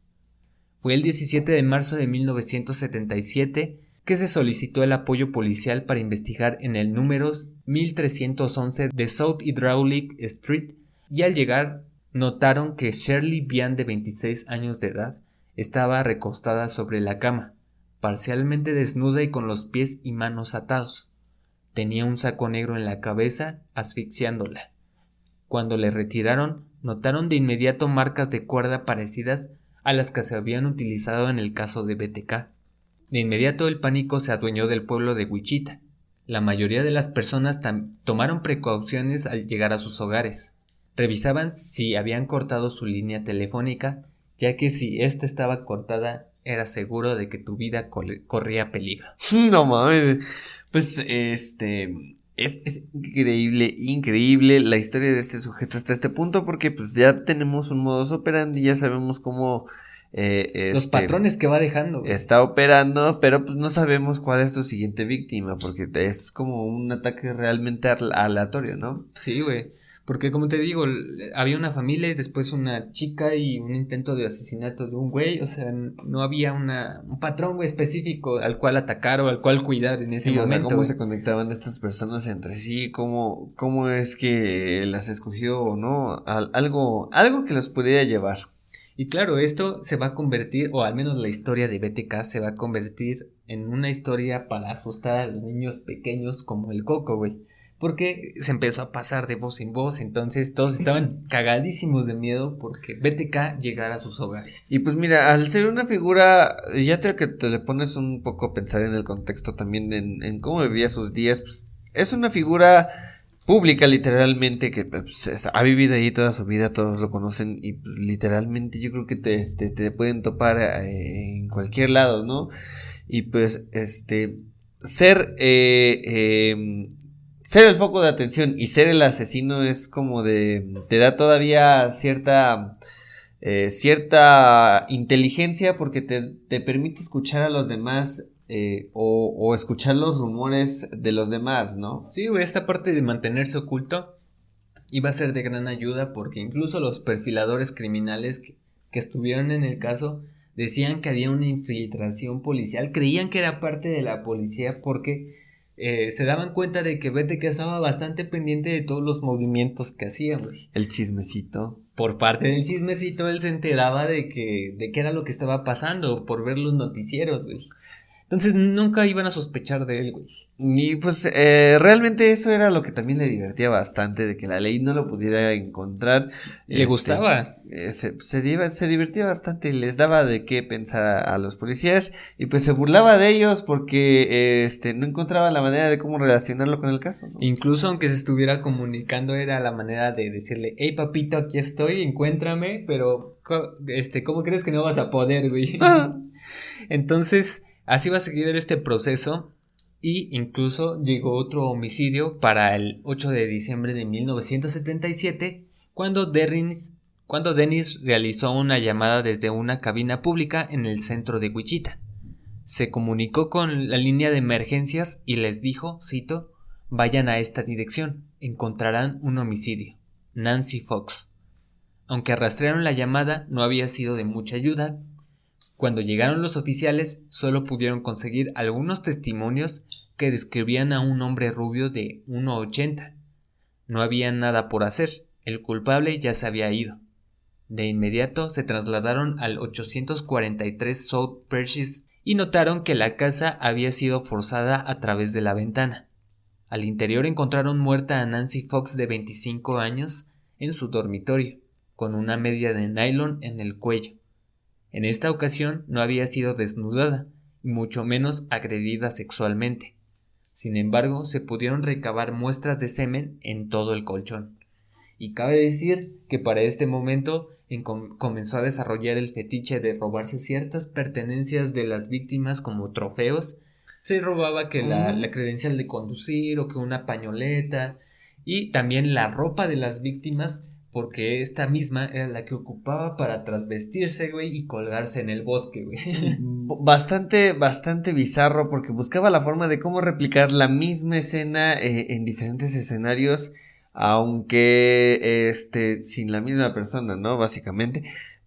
Fue el 17 de marzo de 1977 que se solicitó el apoyo policial para investigar en el número 1311 de South Hydraulic Street, y al llegar notaron que Shirley Vian, de 26 años de edad, estaba recostada sobre la cama, parcialmente desnuda y con los pies y manos atados. Tenía un saco negro en la cabeza, asfixiándola. Cuando le retiraron, notaron de inmediato marcas de cuerda parecidas a las que se habían utilizado en el caso de BTK. De inmediato el pánico se adueñó del pueblo de Wichita. La mayoría de las personas tomaron precauciones al llegar a sus hogares. Revisaban si habían cortado su línea telefónica, ya que si ésta estaba cortada, era seguro de que tu vida corría peligro. No mames. Pues es increíble la historia de este sujeto hasta este punto, porque pues ya tenemos un modus operandi, ya sabemos cómo los patrones que va dejando, güey. Está operando, pero pues no sabemos cuál es tu siguiente víctima, porque es como un ataque realmente aleatorio, ¿no? Sí, güey. Porque como te digo, había una familia y después una chica y un intento de asesinato de un güey. O sea, no había un patrón, güey, específico al cual atacar o al cual cuidar en ese momento. O sea, cómo se conectaban estas personas entre sí, cómo es que las escogió o no, algo que los pudiera llevar. Y claro, esto se va a convertir, o al menos la historia de BTK se va a convertir en una historia para asustar a los niños pequeños como el Coco, güey. Porque se empezó a pasar de voz en voz, entonces todos estaban cagadísimos de miedo porque BTK llegara a sus hogares. Y pues mira, al ser una figura, ya que te le pones un poco a pensar en el contexto también en cómo vivía sus días, pues es una figura pública literalmente que pues, ha vivido ahí toda su vida, todos lo conocen y pues, literalmente yo creo que te pueden topar en cualquier lado, ¿no? Y pues ser el foco de atención y ser el asesino es como te da todavía cierta inteligencia porque te permite escuchar a los demás o escuchar los rumores de los demás, ¿no? Sí, güey, esta parte de mantenerse oculto iba a ser de gran ayuda porque incluso los perfiladores criminales que estuvieron en el caso decían que había una infiltración policial, creían que era parte de la policía porque se daban cuenta de que BTK estaba bastante pendiente de todos los movimientos que hacían, güey. El chismecito. Por parte del chismecito, él se enteraba de que era lo que estaba pasando por ver los noticieros, güey. Entonces nunca iban a sospechar de él, güey. Y pues realmente eso era lo que también le divertía bastante, de que la ley no lo pudiera encontrar. Le gustaba. Se divertía bastante y les daba de qué pensar a los policías y pues se burlaba de ellos porque no encontraba la manera de cómo relacionarlo con el caso, ¿no? Incluso aunque se estuviera comunicando era la manera de decirle, hey papito, aquí estoy, encuéntrame, pero ¿cómo crees que no vas a poder, güey? Entonces, así va a seguir este proceso y incluso llegó otro homicidio para el 8 de diciembre de 1977 cuando Dennis realizó una llamada desde una cabina pública en el centro de Wichita. Se comunicó con la línea de emergencias y les dijo, cito, vayan a esta dirección, encontrarán un homicidio. Nancy Fox. Aunque rastrearon la llamada, no había sido de mucha ayuda. Cuando llegaron los oficiales, solo pudieron conseguir algunos testimonios que describían a un hombre rubio de 1,80. No había nada por hacer, el culpable ya se había ido. De inmediato se trasladaron al 843 South Purchase y notaron que la casa había sido forzada a través de la ventana. Al interior encontraron muerta a Nancy Fox de 25 años en su dormitorio, con una media de nylon en el cuello. En esta ocasión no había sido desnudada, y mucho menos agredida sexualmente. Sin embargo, se pudieron recabar muestras de semen en todo el colchón. Y cabe decir que para este momento comenzó a desarrollar el fetiche de robarse ciertas pertenencias de las víctimas como trofeos. Se robaba que la credencial de conducir o que una pañoleta y también la ropa de las víctimas, porque esta misma era la que ocupaba para trasvestirse, güey, y colgarse en el bosque, güey. Bastante bizarro porque buscaba la forma de cómo replicar la misma escena en diferentes escenarios, aunque sin la misma persona, ¿no? Básicamente,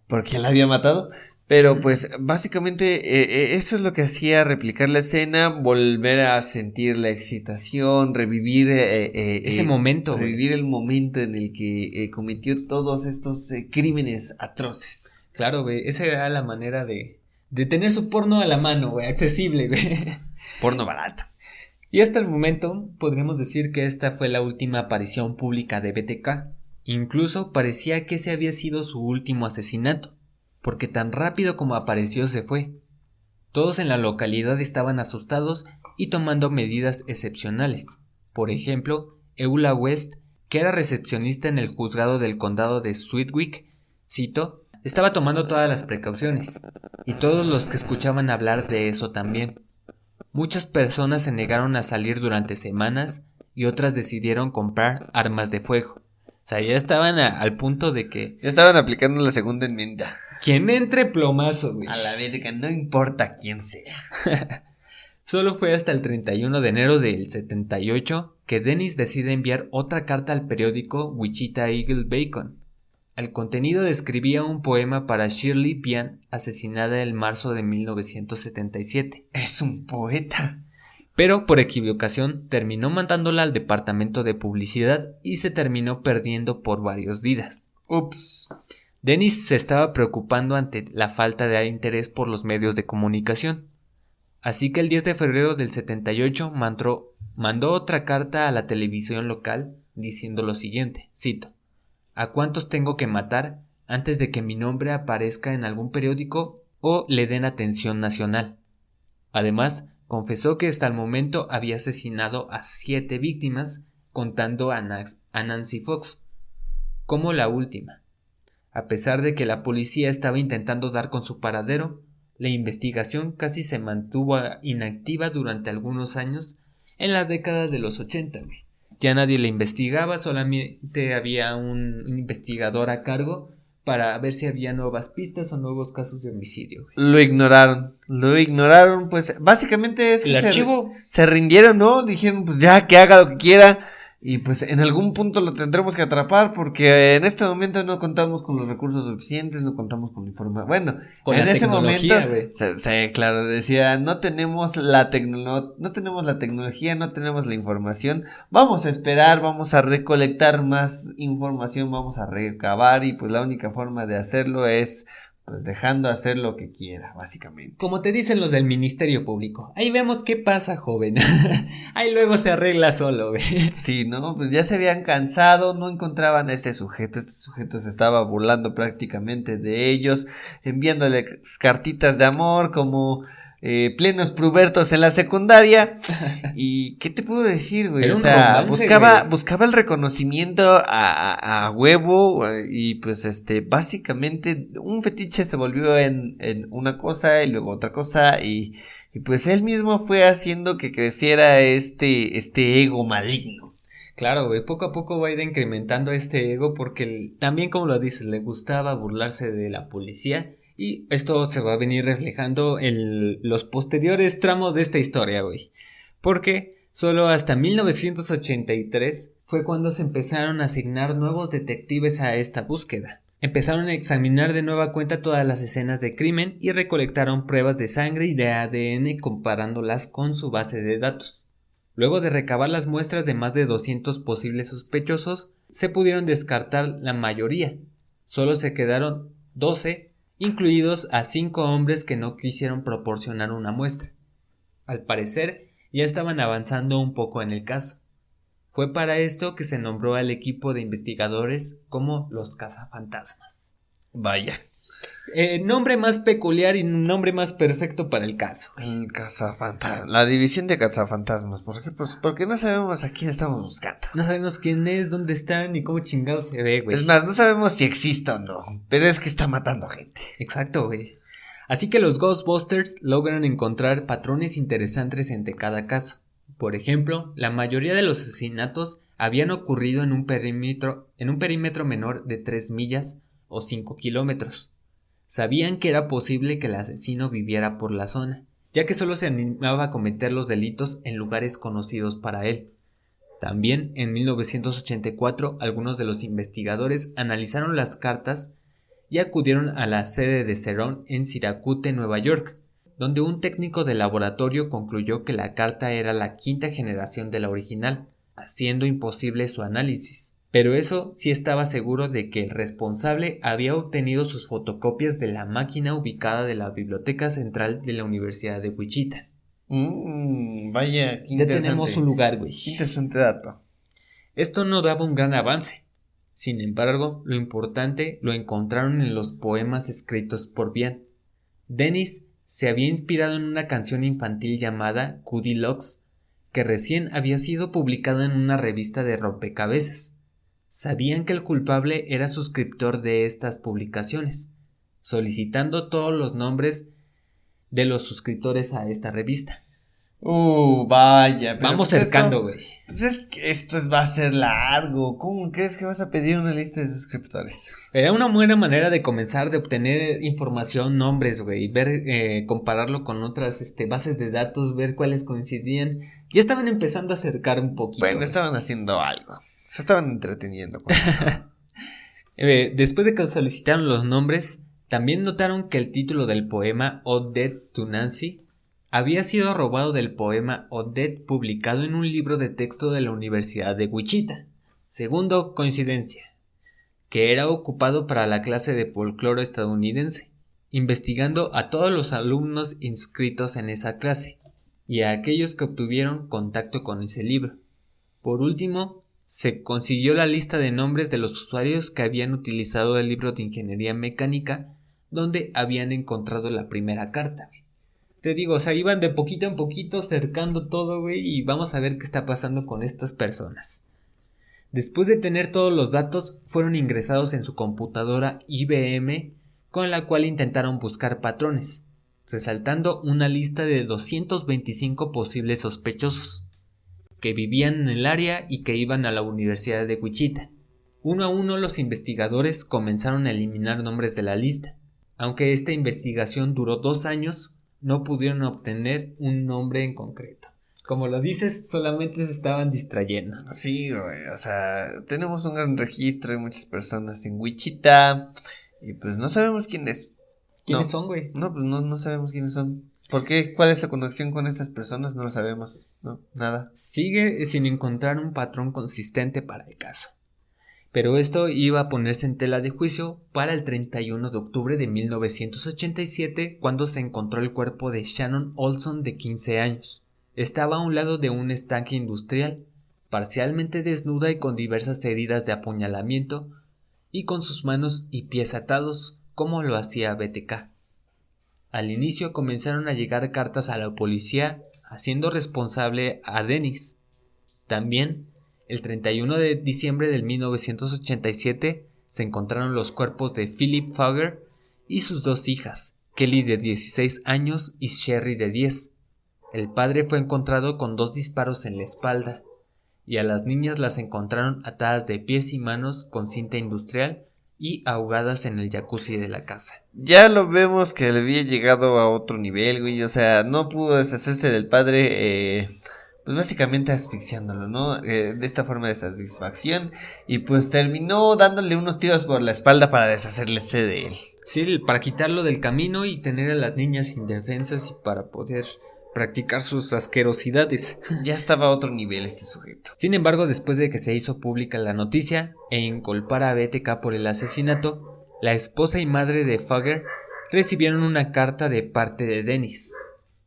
porque la había matado. Pero pues básicamente eso es lo que hacía replicar la escena, volver a sentir la excitación, revivir ese momento, revivir el momento en el que cometió todos estos crímenes atroces. Claro, güey, esa era la manera de tener su porno a la mano, güey, accesible, güey. Porno barato. Y hasta el momento podríamos decir que esta fue la última aparición pública de BTK. Incluso parecía que ese había sido su último asesinato, porque tan rápido como apareció se fue. Todos en la localidad estaban asustados y tomando medidas excepcionales. Por ejemplo, Eula West, que era recepcionista en el juzgado del condado de Sedgwick, cito, estaba tomando todas las precauciones, y todos los que escuchaban hablar de eso también. Muchas personas se negaron a salir durante semanas y otras decidieron comprar armas de fuego. O sea, ya estaban al punto de que... Ya estaban aplicando la segunda enmienda. ¿Quién entre plomazo, güey? A la verga, no importa quién sea. Solo fue hasta el 31 de enero del 78 que Dennis decide enviar otra carta al periódico Wichita Eagle Beacon. El contenido describía un poema para Shirley Vian, asesinada en marzo de 1977. Es un poeta. Pero por equivocación terminó mandándola al departamento de publicidad y se terminó perdiendo por varios días. Ups. Dennis se estaba preocupando ante la falta de interés por los medios de comunicación. Así que el 10 de febrero del 78 mandó otra carta a la televisión local diciendo lo siguiente, cito, ¿a cuántos tengo que matar antes de que mi nombre aparezca en algún periódico o le den atención nacional? Además, confesó que hasta el momento había asesinado a 7 víctimas, contando a Nancy Fox como la última. A pesar de que la policía estaba intentando dar con su paradero, la investigación casi se mantuvo inactiva durante algunos años en la década de los 80. Ya nadie la investigaba, solamente había un investigador a cargo para ver si había nuevas pistas o nuevos casos de homicidio. Lo ignoraron, pues básicamente es que el archivo se rindieron, ¿no? Dijeron, pues ya, que haga lo que quiera. Y pues en algún punto lo tendremos que atrapar porque en este momento no contamos con los recursos suficientes, no contamos con la información. Bueno, con en la ese momento, sí, claro, decía, no tenemos la tecnología, no tenemos la información. Vamos a esperar, vamos a recolectar más información, vamos a recabar y pues la única forma de hacerlo es pues dejando hacer lo que quiera, básicamente. Como te dicen los del Ministerio Público, ahí vemos qué pasa, joven. Ahí luego se arregla solo, güey. Sí, ¿no? Pues ya se habían cansado, no encontraban a este sujeto se estaba burlando prácticamente de ellos, enviándoles cartitas de amor como plenos pubertos en la secundaria. Y ¿qué te puedo decir, güey? Era O un sea, romance, buscaba el reconocimiento a huevo, y pues básicamente un fetiche se volvió en una cosa y luego otra cosa y pues él mismo fue haciendo que creciera este ego maligno. Claro, güey, poco a poco va a ir incrementando este ego porque también, como lo dices, le gustaba burlarse de la policía y esto se va a venir reflejando en los posteriores tramos de esta historia, güey. Porque solo hasta 1983 fue cuando se empezaron a asignar nuevos detectives a esta búsqueda. Empezaron a examinar de nueva cuenta todas las escenas de crimen y recolectaron pruebas de sangre y de ADN comparándolas con su base de datos. Luego de recabar las muestras de más de 200 posibles sospechosos, se pudieron descartar la mayoría. Solo se quedaron 12, incluidos a 5 hombres que no quisieron proporcionar una muestra. Al parecer, ya estaban avanzando un poco en el caso. Fue para esto que se nombró al equipo de investigadores como los cazafantasmas. Vaya. Nombre más peculiar y nombre más perfecto para el caso. El cazafantasmas, la división de cazafantasmas. ¿Por qué? Pues porque no sabemos a quién estamos buscando. No sabemos quién es, dónde está, ni cómo chingados se ve, güey. Es más, no sabemos si existe o no, pero es que está matando gente. Exacto, güey. Así que los Ghostbusters logran encontrar patrones interesantes entre cada caso. Por ejemplo, la mayoría de los asesinatos habían ocurrido en un perímetro menor de 3 millas o 5 kilómetros. Sabían que era posible que el asesino viviera por la zona, ya que solo se animaba a cometer los delitos en lugares conocidos para él. También, en 1984, algunos de los investigadores analizaron las cartas y acudieron a la sede de Cerón en Syracuse, Nueva York, donde un técnico de laboratorio concluyó que la carta era la 5ª generación de la original, haciendo imposible su análisis. Pero eso sí estaba seguro de que el responsable había obtenido sus fotocopias de la máquina ubicada de la Biblioteca Central de la Universidad de Wichita. Vaya, qué ya tenemos un lugar, güey. Interesante dato. Esto no daba un gran avance. Sin embargo, lo importante lo encontraron en los poemas escritos por Bian. Dennis se había inspirado en una canción infantil llamada Goldilocks, que recién había sido publicada en una revista de rompecabezas. Sabían que el culpable era suscriptor de estas publicaciones, solicitando todos los nombres de los suscriptores a esta revista. Vaya. Pero vamos pues cercando, güey. Pues es que esto va a ser largo. ¿Cómo crees que vas a pedir una lista de suscriptores? Era una buena manera de comenzar, de obtener información, nombres, güey, ver, compararlo con otras bases de datos, ver cuáles coincidían. Ya estaban empezando a acercar un poquito. Bueno, güey. estaban haciendo algo. Se estaban entreteniendo. Después de que solicitaron los nombres, también notaron que el título del poema Ode Dead to Nancy había sido robado del poema Ode Dead publicado en un libro de texto de la Universidad de Wichita. Segundo, coincidencia, que era ocupado para la clase de folclore estadounidense, investigando a todos los alumnos inscritos en esa clase y a aquellos que obtuvieron contacto con ese libro. Por último, se consiguió la lista de nombres de los usuarios que habían utilizado el libro de ingeniería mecánica donde habían encontrado la primera carta. Te digo, o sea, iban de poquito en poquito cercando todo, güey, y vamos a ver qué está pasando con estas personas. Después de tener todos los datos, fueron ingresados en su computadora IBM, con la cual intentaron buscar patrones, resaltando una lista de 225 posibles sospechosos que vivían en el área y que iban a la Universidad de Wichita. Uno a uno los investigadores comenzaron a eliminar nombres de la lista. Aunque esta investigación duró 2 años, no pudieron obtener un nombre en concreto. Como lo dices, solamente se estaban distrayendo. Sí, güey, o sea, tenemos un gran registro de muchas personas en Wichita y pues no sabemos quiénes. ¿Quiénes son, güey? No, pues no sabemos quiénes son. ¿Por qué? ¿Cuál es la conexión con estas personas? No lo sabemos, no, nada. Sigue sin encontrar un patrón consistente para el caso. Pero esto iba a ponerse en tela de juicio para el 31 de octubre de 1987, cuando se encontró el cuerpo de Shannon Olson, de 15 años. Estaba a un lado de un estanque industrial, parcialmente desnuda y con diversas heridas de apuñalamiento, y con sus manos y pies atados, como lo hacía BTK. Al inicio comenzaron a llegar cartas a la policía haciendo responsable a Dennis. También, el 31 de diciembre de 1987, se encontraron los cuerpos de Philip Fugger y sus 2 hijas, Kelly de 16 años y Sherry de 10. El padre fue encontrado con 2 disparos en la espalda, y a las niñas las encontraron atadas de pies y manos con cinta industrial y ahogadas en el jacuzzi de la casa. Ya lo vemos que le había llegado a otro nivel, güey, o sea, no pudo deshacerse del padre, pues básicamente asfixiándolo, ¿no? De esta forma de satisfacción, y pues terminó dándole unos tiros por la espalda para deshacerse de él. Sí, para quitarlo del camino y tener a las niñas indefensas y para poder practicar sus asquerosidades. Ya estaba a otro nivel este sujeto. Sin embargo, después de que se hizo pública la noticia e inculpara a BTK por el asesinato, la esposa y madre de Fugger recibieron una carta de parte de Dennis,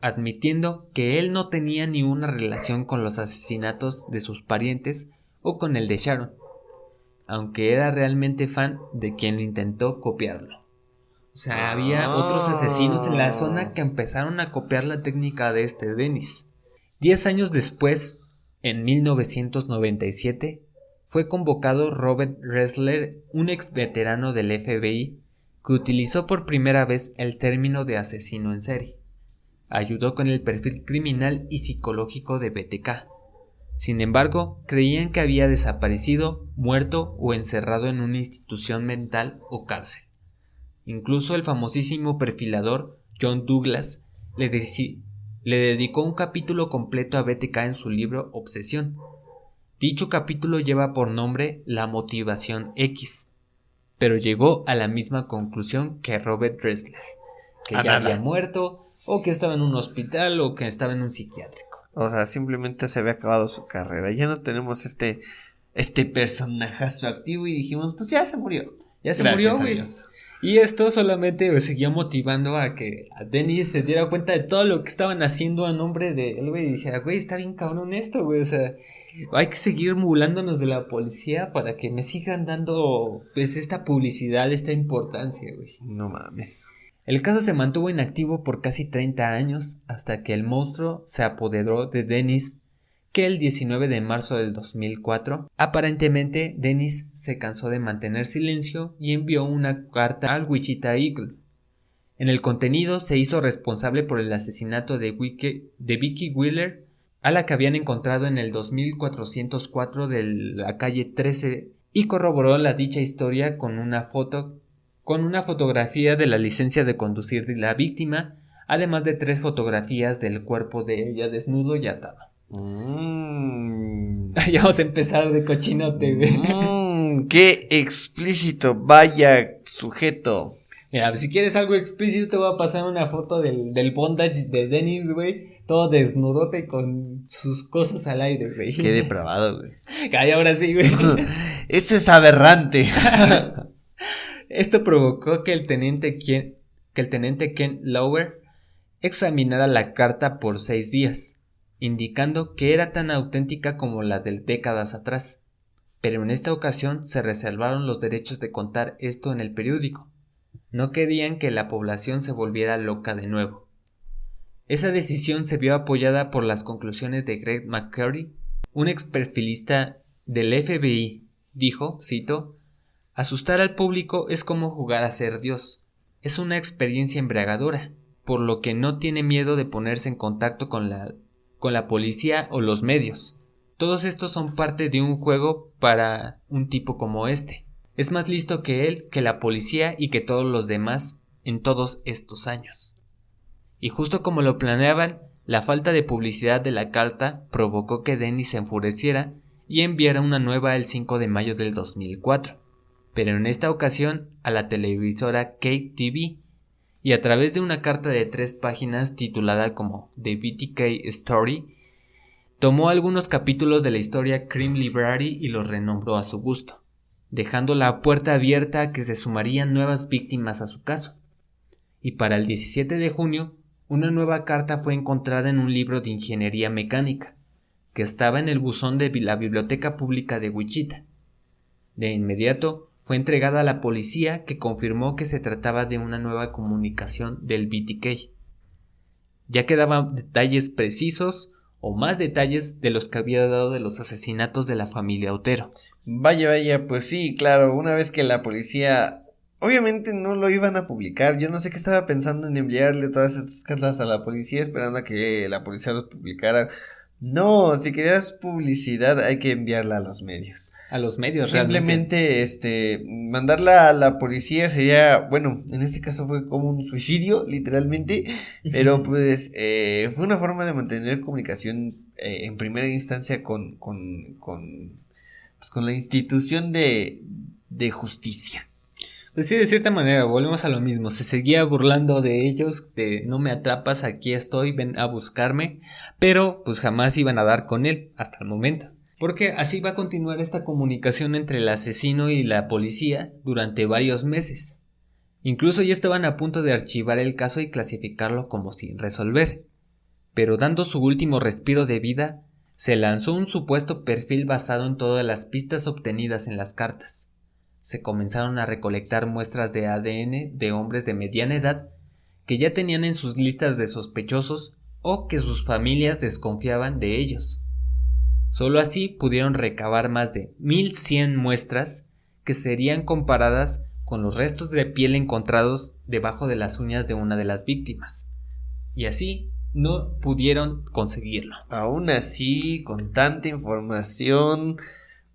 admitiendo que él no tenía ni una relación con los asesinatos de sus parientes o con el de Sharon, aunque era realmente fan de quien intentó copiarlo. O sea, había otros asesinos en la zona que empezaron a copiar la técnica de este Dennis. 10 años después, en 1997, fue convocado Robert Ressler, un ex veterano del FBI, que utilizó por primera vez el término de asesino en serie. Ayudó con el perfil criminal y psicológico de BTK. Sin embargo, creían que había desaparecido, muerto o encerrado en una institución mental o cárcel. Incluso el famosísimo perfilador John Douglas le dedicó un capítulo completo a BTK en su libro Obsesión. Dicho capítulo lleva por nombre La motivación X, pero llegó a la misma conclusión que Robert Ressler, que ya había muerto, o que estaba en un hospital, o que estaba en un psiquiátrico. O sea, simplemente se había acabado su carrera. Ya no tenemos este personajazo activo y dijimos, pues ya se murió. Ya se murió, güey. Y esto solamente seguía motivando a que a Dennis se diera cuenta de todo lo que estaban haciendo a nombre de él, güey. Y decía, güey, está bien cabrón esto, güey. O sea, hay que seguir burlándonos de la policía para que me sigan dando, pues, esta publicidad, esta importancia, güey. No mames. El caso se mantuvo inactivo por casi 30 años hasta que el monstruo se apoderó de Dennis, que el 19 de marzo del 2004, aparentemente Dennis se cansó de mantener silencio y envió una carta al Wichita Eagle. En el contenido se hizo responsable por el asesinato de Vicky Wheeler, a la que habían encontrado en el 2404 de la calle 13, y corroboró la dicha historia con una fotografía de la licencia de conducir de la víctima, además de 3 fotografías del cuerpo de ella desnudo y atado. Ya vamos a empezar de cochinote, güey. ¡Qué explícito! Vaya sujeto. Mira, si quieres algo explícito, te voy a pasar una foto del bondage de Dennis, güey. Todo desnudote con sus cosas al aire, güey. Qué depravado, güey. Ay, ahora sí, güey. Eso es aberrante. Esto provocó que el teniente Ken Lauer examinara la carta por 6 días. Indicando que era tan auténtica como la de décadas atrás, pero en esta ocasión se reservaron los derechos de contar esto en el periódico. No querían que la población se volviera loca de nuevo. Esa decisión se vio apoyada por las conclusiones de Greg McCurry, un experfilista del FBI. Dijo, cito, «Asustar al público es como jugar a ser Dios. Es una experiencia embriagadora, por lo que no tiene miedo de ponerse en contacto con la policía o los medios. Todos estos son parte de un juego para un tipo como este. Es más listo que él, que la policía y que todos los demás en todos estos años». Y justo como lo planeaban, la falta de publicidad de la carta provocó que Dennis se enfureciera y enviara una nueva el 5 de mayo del 2004, pero en esta ocasión a la televisora Kate TV, y a través de una carta de 3 páginas titulada como The BTK Story, tomó algunos capítulos de la historia Crime Library y los renombró a su gusto. dejando la puerta abierta a que se sumarían nuevas víctimas a su caso. Y para el 17 de junio, una nueva carta fue encontrada en un libro de ingeniería mecánica, que estaba en el buzón de la Biblioteca Pública de Wichita. De inmediato, fue entregada a la policía, que confirmó que se trataba de una nueva comunicación del BTK. Ya quedaban detalles precisos o más detalles de los que había dado de los asesinatos de la familia Otero. Vaya, pues sí, claro, una vez que la policía... Obviamente no lo iban a publicar, yo no sé qué estaba pensando en enviarle todas estas cartas a la policía esperando a que la policía los publicara. No, si querías publicidad hay que enviarla a los medios. A los medios, simplemente, mandarla a la policía sería, bueno, en este caso fue como un suicidio, literalmente, pero pues fue una forma de mantener comunicación en primera instancia con la institución de justicia. Pues sí, de cierta manera, volvemos a lo mismo. Se seguía burlando de ellos, de no me atrapas, aquí estoy, ven a buscarme. Pero pues jamás iban a dar con él, hasta el momento. Porque así va a continuar esta comunicación entre el asesino y la policía durante varios meses. Incluso ya estaban a punto de archivar el caso y clasificarlo como sin resolver. Pero dando su último respiro de vida, se lanzó un supuesto perfil basado en todas las pistas obtenidas en las cartas. Se comenzaron a recolectar muestras de ADN de hombres de mediana edad que ya tenían en sus listas de sospechosos o que sus familias desconfiaban de ellos. Solo así pudieron recabar más de 1100 muestras que serían comparadas con los restos de piel encontrados debajo de las uñas de una de las víctimas. Y así no pudieron conseguirlo. Aún así, con tanta información...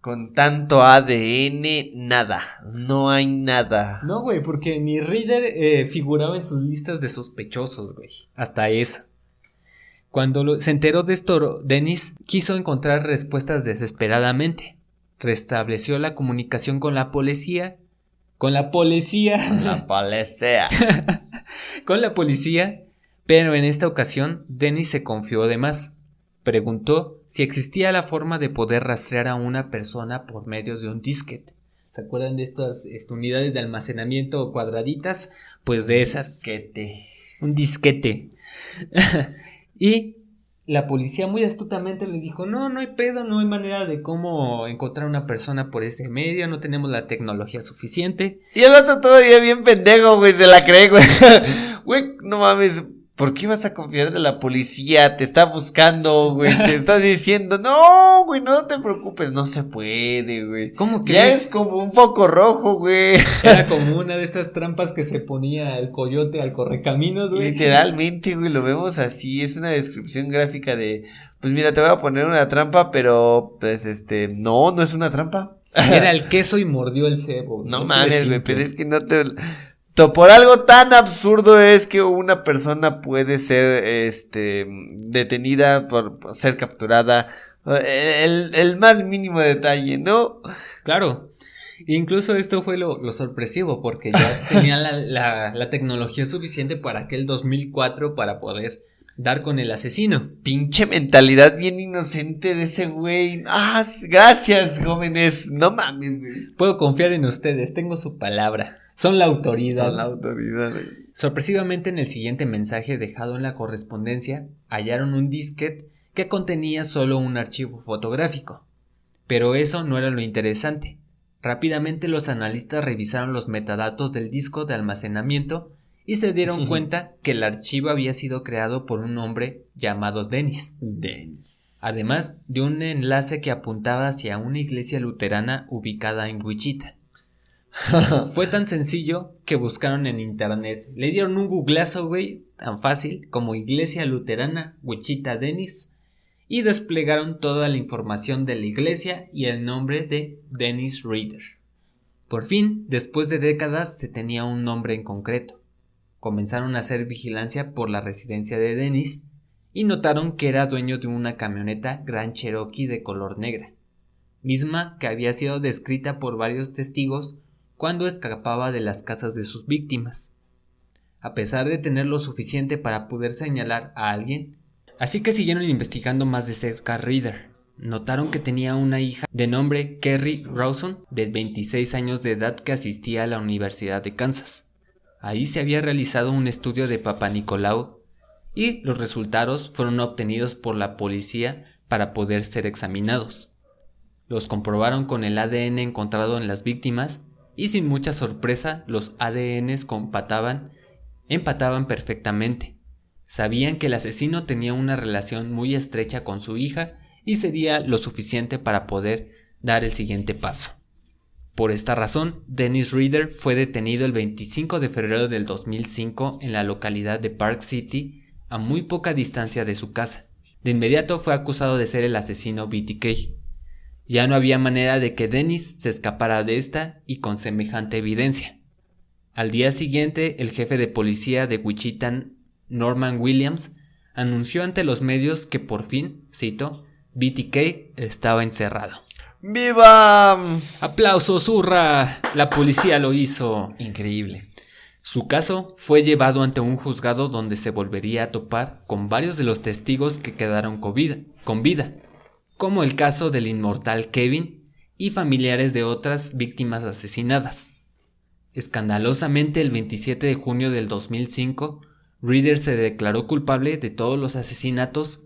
Con tanto ADN, nada, no hay nada. No, güey, porque ni Reader figuraba en sus listas de sospechosos, güey. Hasta eso. Cuando se enteró de esto, Dennis quiso encontrar respuestas desesperadamente. Restableció la comunicación con la policía. Con la policía, pero en esta ocasión Dennis se confió de más. Preguntó si existía la forma de poder rastrear a una persona por medio de un disquete. ¿Se acuerdan de estas unidades de almacenamiento cuadraditas? Pues de esas. Un disquete. Y la policía muy astutamente le dijo, no hay pedo, no hay manera de cómo encontrar una persona por ese medio, no tenemos la tecnología suficiente. Y el otro todavía bien pendejo, güey, se la cree, güey. Güey, no mames. ¿Por qué vas a confiar de la policía? Te está buscando, güey. Te está diciendo, no, güey, no te preocupes. No se puede, güey. ¿Cómo que ya es como un foco rojo, güey? Era como una de estas trampas que se ponía el coyote al correcaminos, güey. Literalmente, güey, lo vemos así. Es una descripción gráfica de, pues mira, te voy a poner una trampa, pero, pues, no es una trampa. Era el queso y mordió el cebo. No mames, güey, pero es que no te... Por algo tan absurdo es que una persona puede ser detenida por ser capturada. El más mínimo detalle, ¿no? Claro. Incluso esto fue lo sorpresivo, porque ya tenía la tecnología suficiente para aquel 2004 para poder dar con el asesino. Pinche mentalidad bien inocente de ese güey. Ah, gracias, jóvenes. No mames, güey. Puedo confiar en ustedes, tengo su palabra. Son la autoridad. Sorpresivamente, en el siguiente mensaje dejado en la correspondencia, hallaron un disquete que contenía solo un archivo fotográfico. Pero eso no era lo interesante. Rápidamente los analistas revisaron los metadatos del disco de almacenamiento y se dieron cuenta que el archivo había sido creado por un hombre llamado Dennis. Además de un enlace que apuntaba hacia una iglesia luterana ubicada en Wichita. Fue tan sencillo que buscaron en internet. Le dieron un googlazo, güey, tan fácil como Iglesia Luterana Wichita Dennis, y desplegaron toda la información de la iglesia y el nombre de Dennis Reader. Por fin, después de décadas, se tenía un nombre en concreto. Comenzaron a hacer vigilancia por la residencia de Dennis y notaron que era dueño de una camioneta Grand Cherokee de color negra, misma que había sido descrita por varios testigos cuando escapaba de las casas de sus víctimas, a pesar de tener lo suficiente para poder señalar a alguien. Así que siguieron investigando más de cerca a Reader, notaron que tenía una hija de nombre Kerry Rawson, de 26 años de edad, que asistía a la Universidad de Kansas. Ahí se había realizado un estudio de Papá Nicolau y los resultados fueron obtenidos por la policía para poder ser examinados. Los comprobaron con el ADN encontrado en las víctimas y sin mucha sorpresa los ADNs empataban perfectamente. Sabían que el asesino tenía una relación muy estrecha con su hija y sería lo suficiente para poder dar el siguiente paso. Por esta razón, Dennis Rader fue detenido el 25 de febrero del 2005 en la localidad de Park City, a muy poca distancia de su casa. De inmediato fue acusado de ser el asesino BTK. Ya no había manera de que Dennis se escapara de esta y con semejante evidencia. Al día siguiente, el jefe de policía de Wichita, Norman Williams, anunció ante los medios que por fin, cito, BTK estaba encerrado. ¡Viva! ¡Aplausos, hurra! La policía lo hizo. Increíble. Su caso fue llevado ante un juzgado donde se volvería a topar con varios de los testigos que quedaron con vida, como el caso del inmortal Kevin y familiares de otras víctimas asesinadas. Escandalosamente, el 27 de junio del 2005, Rader se declaró culpable de todos los asesinatos,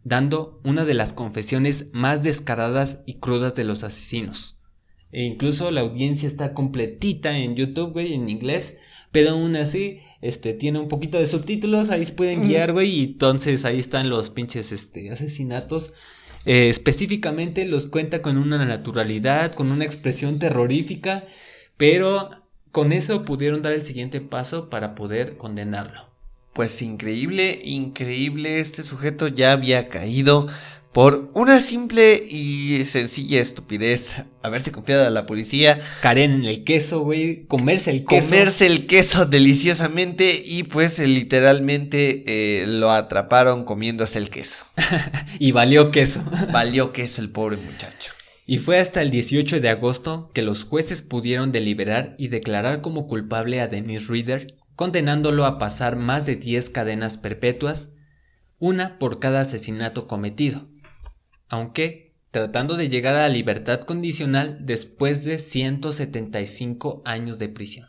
dando una de las confesiones más descaradas y crudas de los asesinos. E incluso la audiencia está completita en YouTube, güey, en inglés, pero aún así, tiene un poquito de subtítulos, ahí se pueden guiar, güey, y entonces ahí están los pinches, asesinatos. Específicamente los cuenta con una naturalidad, con una expresión terrorífica, pero con eso pudieron dar el siguiente paso para poder condenarlo. Pues increíble, este sujeto ya había caído por una simple y sencilla estupidez, haberse confiado a la policía. Caer en el queso, güey, comerse el queso deliciosamente y pues literalmente lo atraparon comiéndose el queso. Y valió queso. Valió queso el pobre muchacho. Y fue hasta el 18 de agosto que los jueces pudieron deliberar y declarar como culpable a Dennis Rader, condenándolo a pasar más de 10 cadenas perpetuas, una por cada asesinato cometido, aunque tratando de llegar a la libertad condicional después de 175 años de prisión.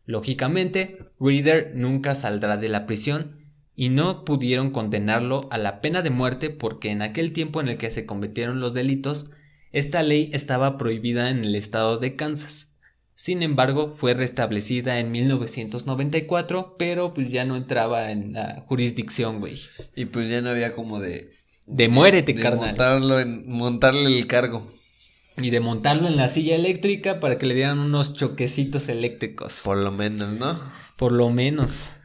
Lógicamente, Rader nunca saldrá de la prisión y no pudieron condenarlo a la pena de muerte porque en aquel tiempo en el que se cometieron los delitos, esta ley estaba prohibida en el estado de Kansas. Sin embargo, fue restablecida en 1994, pero pues ya no entraba en la jurisdicción, güey. Y pues ya no había como de muérete, carnal. Montarle el cargo. Y de montarlo en la silla eléctrica para que le dieran unos choquecitos eléctricos. Por lo menos, ¿no? Por lo menos.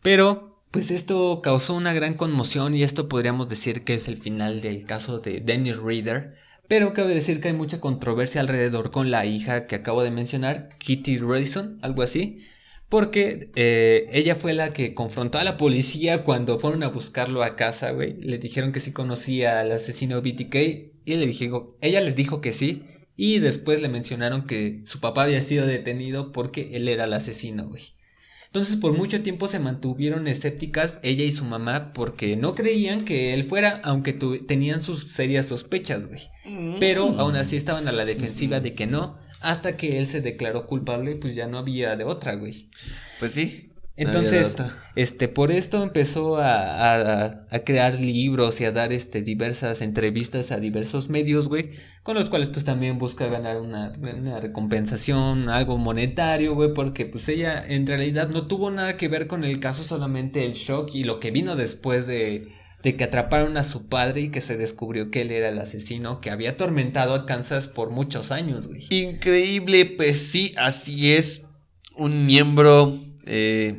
Pero, pues esto causó una gran conmoción y esto podríamos decir que es el final del caso de Dennis Rader. Pero cabe decir que hay mucha controversia alrededor con la hija que acabo de mencionar, Kitty Rawson, algo así, porque ella fue la que confrontó a la policía cuando fueron a buscarlo a casa, güey. Le dijeron que sí conocía al asesino BTK y ella les dijo que sí, y después le mencionaron que su papá había sido detenido porque él era el asesino, güey. Entonces por mucho tiempo se mantuvieron escépticas ella y su mamá porque no creían que él fuera, aunque tenían sus serias sospechas, güey. Pero aún así estaban a la defensiva de que no, hasta que él se declaró culpable, pues ya no había de otra, güey. Pues sí. Entonces, por esto empezó a crear libros y a dar diversas entrevistas a diversos medios, güey, con los cuales pues también busca ganar una recompensación, algo monetario, güey, porque pues ella en realidad no tuvo nada que ver con el caso, solamente el shock y lo que vino después de que atraparon a su padre y que se descubrió que él era el asesino que había atormentado a Kansas por muchos años, güey. Increíble, pues sí, así es. Un miembro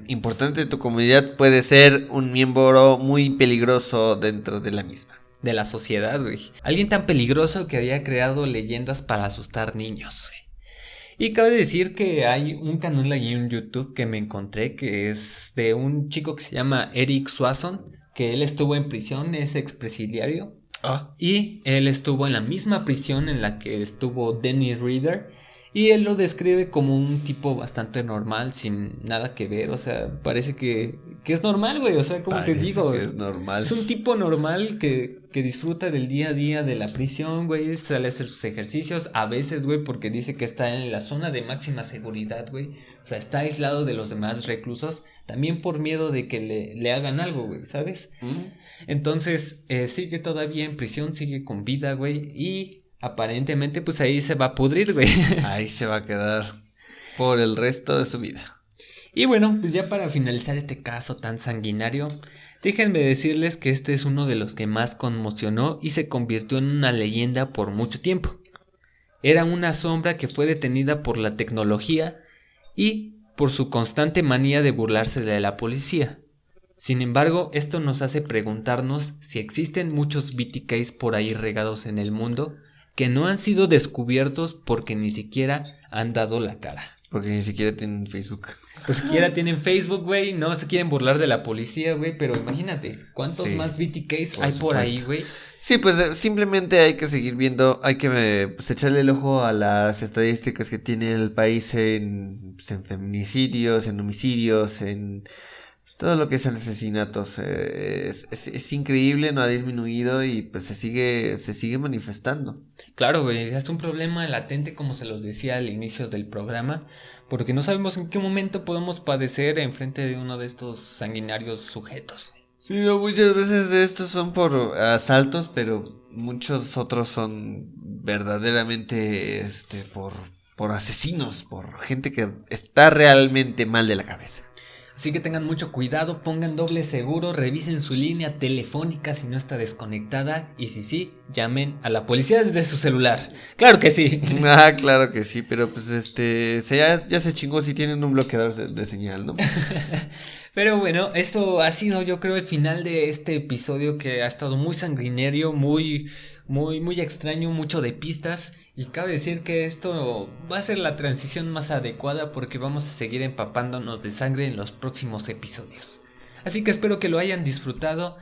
importante de tu comunidad puede ser un miembro muy peligroso dentro de la misma. De la sociedad, güey. Alguien tan peligroso que había creado leyendas para asustar niños, güey. Y cabe decir que hay un canal ahí en YouTube que me encontré que es de un chico que se llama Eric Swanson, que él estuvo en prisión, es expresidiario. Y él estuvo en la misma prisión en la que estuvo Dennis Rader. Y él lo describe como un tipo bastante normal, sin nada que ver, o sea, parece que es normal, güey, o sea, como te digo, que es normal. es un tipo normal que disfruta del día a día de la prisión, güey, sale a hacer sus ejercicios, a veces, güey, porque dice que está en la zona de máxima seguridad, güey, o sea, está aislado de los demás reclusos, también por miedo de que le hagan algo, güey, ¿sabes? Entonces, sigue todavía en prisión, sigue con vida, güey, y aparentemente, pues ahí se va a pudrir, güey. Ahí se va a quedar por el resto de su vida. Y bueno, pues ya para finalizar este caso tan sanguinario, déjenme decirles que este es uno de los que más conmocionó y se convirtió en una leyenda por mucho tiempo. Era una sombra que fue detenida por la tecnología y por su constante manía de burlarse de la policía. Sin embargo, esto nos hace preguntarnos si existen muchos BTKs por ahí regados en el mundo que no han sido descubiertos porque ni siquiera han dado la cara. Porque ni siquiera tienen Facebook. Pues siquiera tienen Facebook, güey, no se quieren burlar de la policía, güey, pero imagínate, ¿cuántos más BTKs hay por ahí, güey? Sí, pues simplemente hay que seguir viendo, hay que pues, echarle el ojo a las estadísticas que tiene el país en feminicidios, en homicidios, en todo lo que es asesinatos. Es increíble, no ha disminuido y pues se sigue manifestando. Claro, güey, es un problema latente, como se los decía al inicio del programa, porque no sabemos en qué momento podemos padecer enfrente de uno de estos sanguinarios sujetos. Sí, no, muchas veces de estos son por asaltos, pero muchos otros son verdaderamente por asesinos, por gente que está realmente mal de la cabeza. Así que tengan mucho cuidado, pongan doble seguro, revisen su línea telefónica si no está desconectada y si sí, llamen a la policía desde su celular. ¡Claro que sí! Ah, claro que sí, pero pues ya se chingó si tienen un bloqueador de señal, ¿no? Pero bueno, esto ha sido, yo creo, el final de este episodio que ha estado muy sanguinario, muy extraño, mucho de pistas. Y cabe decir que esto va a ser la transición más adecuada porque vamos a seguir empapándonos de sangre en los próximos episodios. Así que espero que lo hayan disfrutado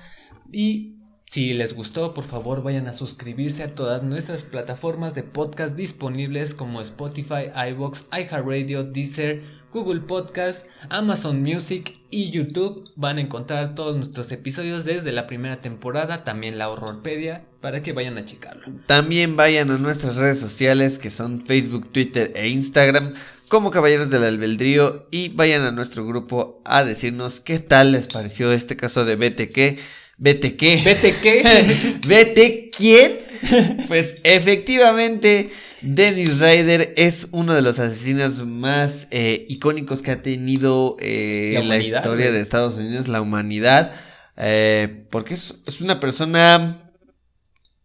y si les gustó, por favor vayan a suscribirse a todas nuestras plataformas de podcast disponibles como Spotify, iVoox, iHeartRadio, Deezer, Google Podcast, Amazon Music y YouTube. Van a encontrar todos nuestros episodios desde la primera temporada, también la Horrorpedia, para que vayan a checarlo. También vayan a nuestras redes sociales que son Facebook, Twitter e Instagram como Caballeros del Albedrío y vayan a nuestro grupo a decirnos qué tal les pareció este caso de BTK. ¿Vete quién? Pues efectivamente Dennis Rader es uno de los asesinos más icónicos que ha tenido la historia de Estados Unidos, la humanidad, porque es una persona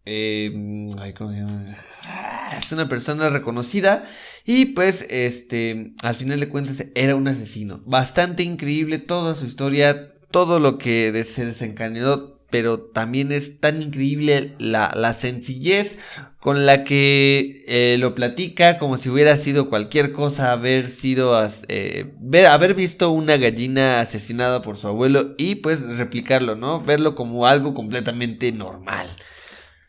¿cómo se llama? Es una persona reconocida y pues al final de cuentas era un asesino bastante increíble toda su historia. Todo lo que se desencadenó, pero también es tan increíble la sencillez con la que lo platica, como si hubiera sido cualquier cosa, haber visto una gallina asesinada por su abuelo y pues replicarlo, ¿no? Verlo como algo completamente normal.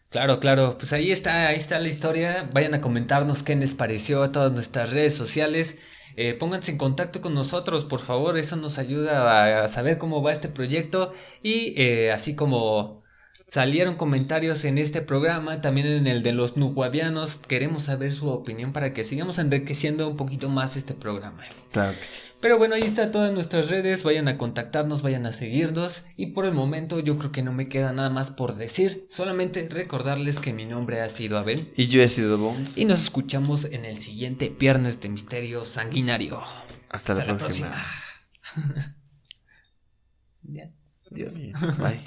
Claro, pues ahí está la historia. Vayan a comentarnos qué les pareció a todas nuestras redes sociales. Pónganse en contacto con nosotros, por favor, eso nos ayuda a saber cómo va este proyecto y así como salieron comentarios en este programa, también en el de los nuguavianos, queremos saber su opinión para que sigamos enriqueciendo un poquito más este programa. Claro que sí. Pero bueno, ahí está todas nuestras redes, vayan a contactarnos, vayan a seguirnos y por el momento yo creo que no me queda nada más por decir, solamente recordarles que mi nombre ha sido Abel. Y yo he sido Bones. Y nos escuchamos en el siguiente Viernes de Misterio Sanguinario. Hasta la próxima. Bien, adiós. Bye.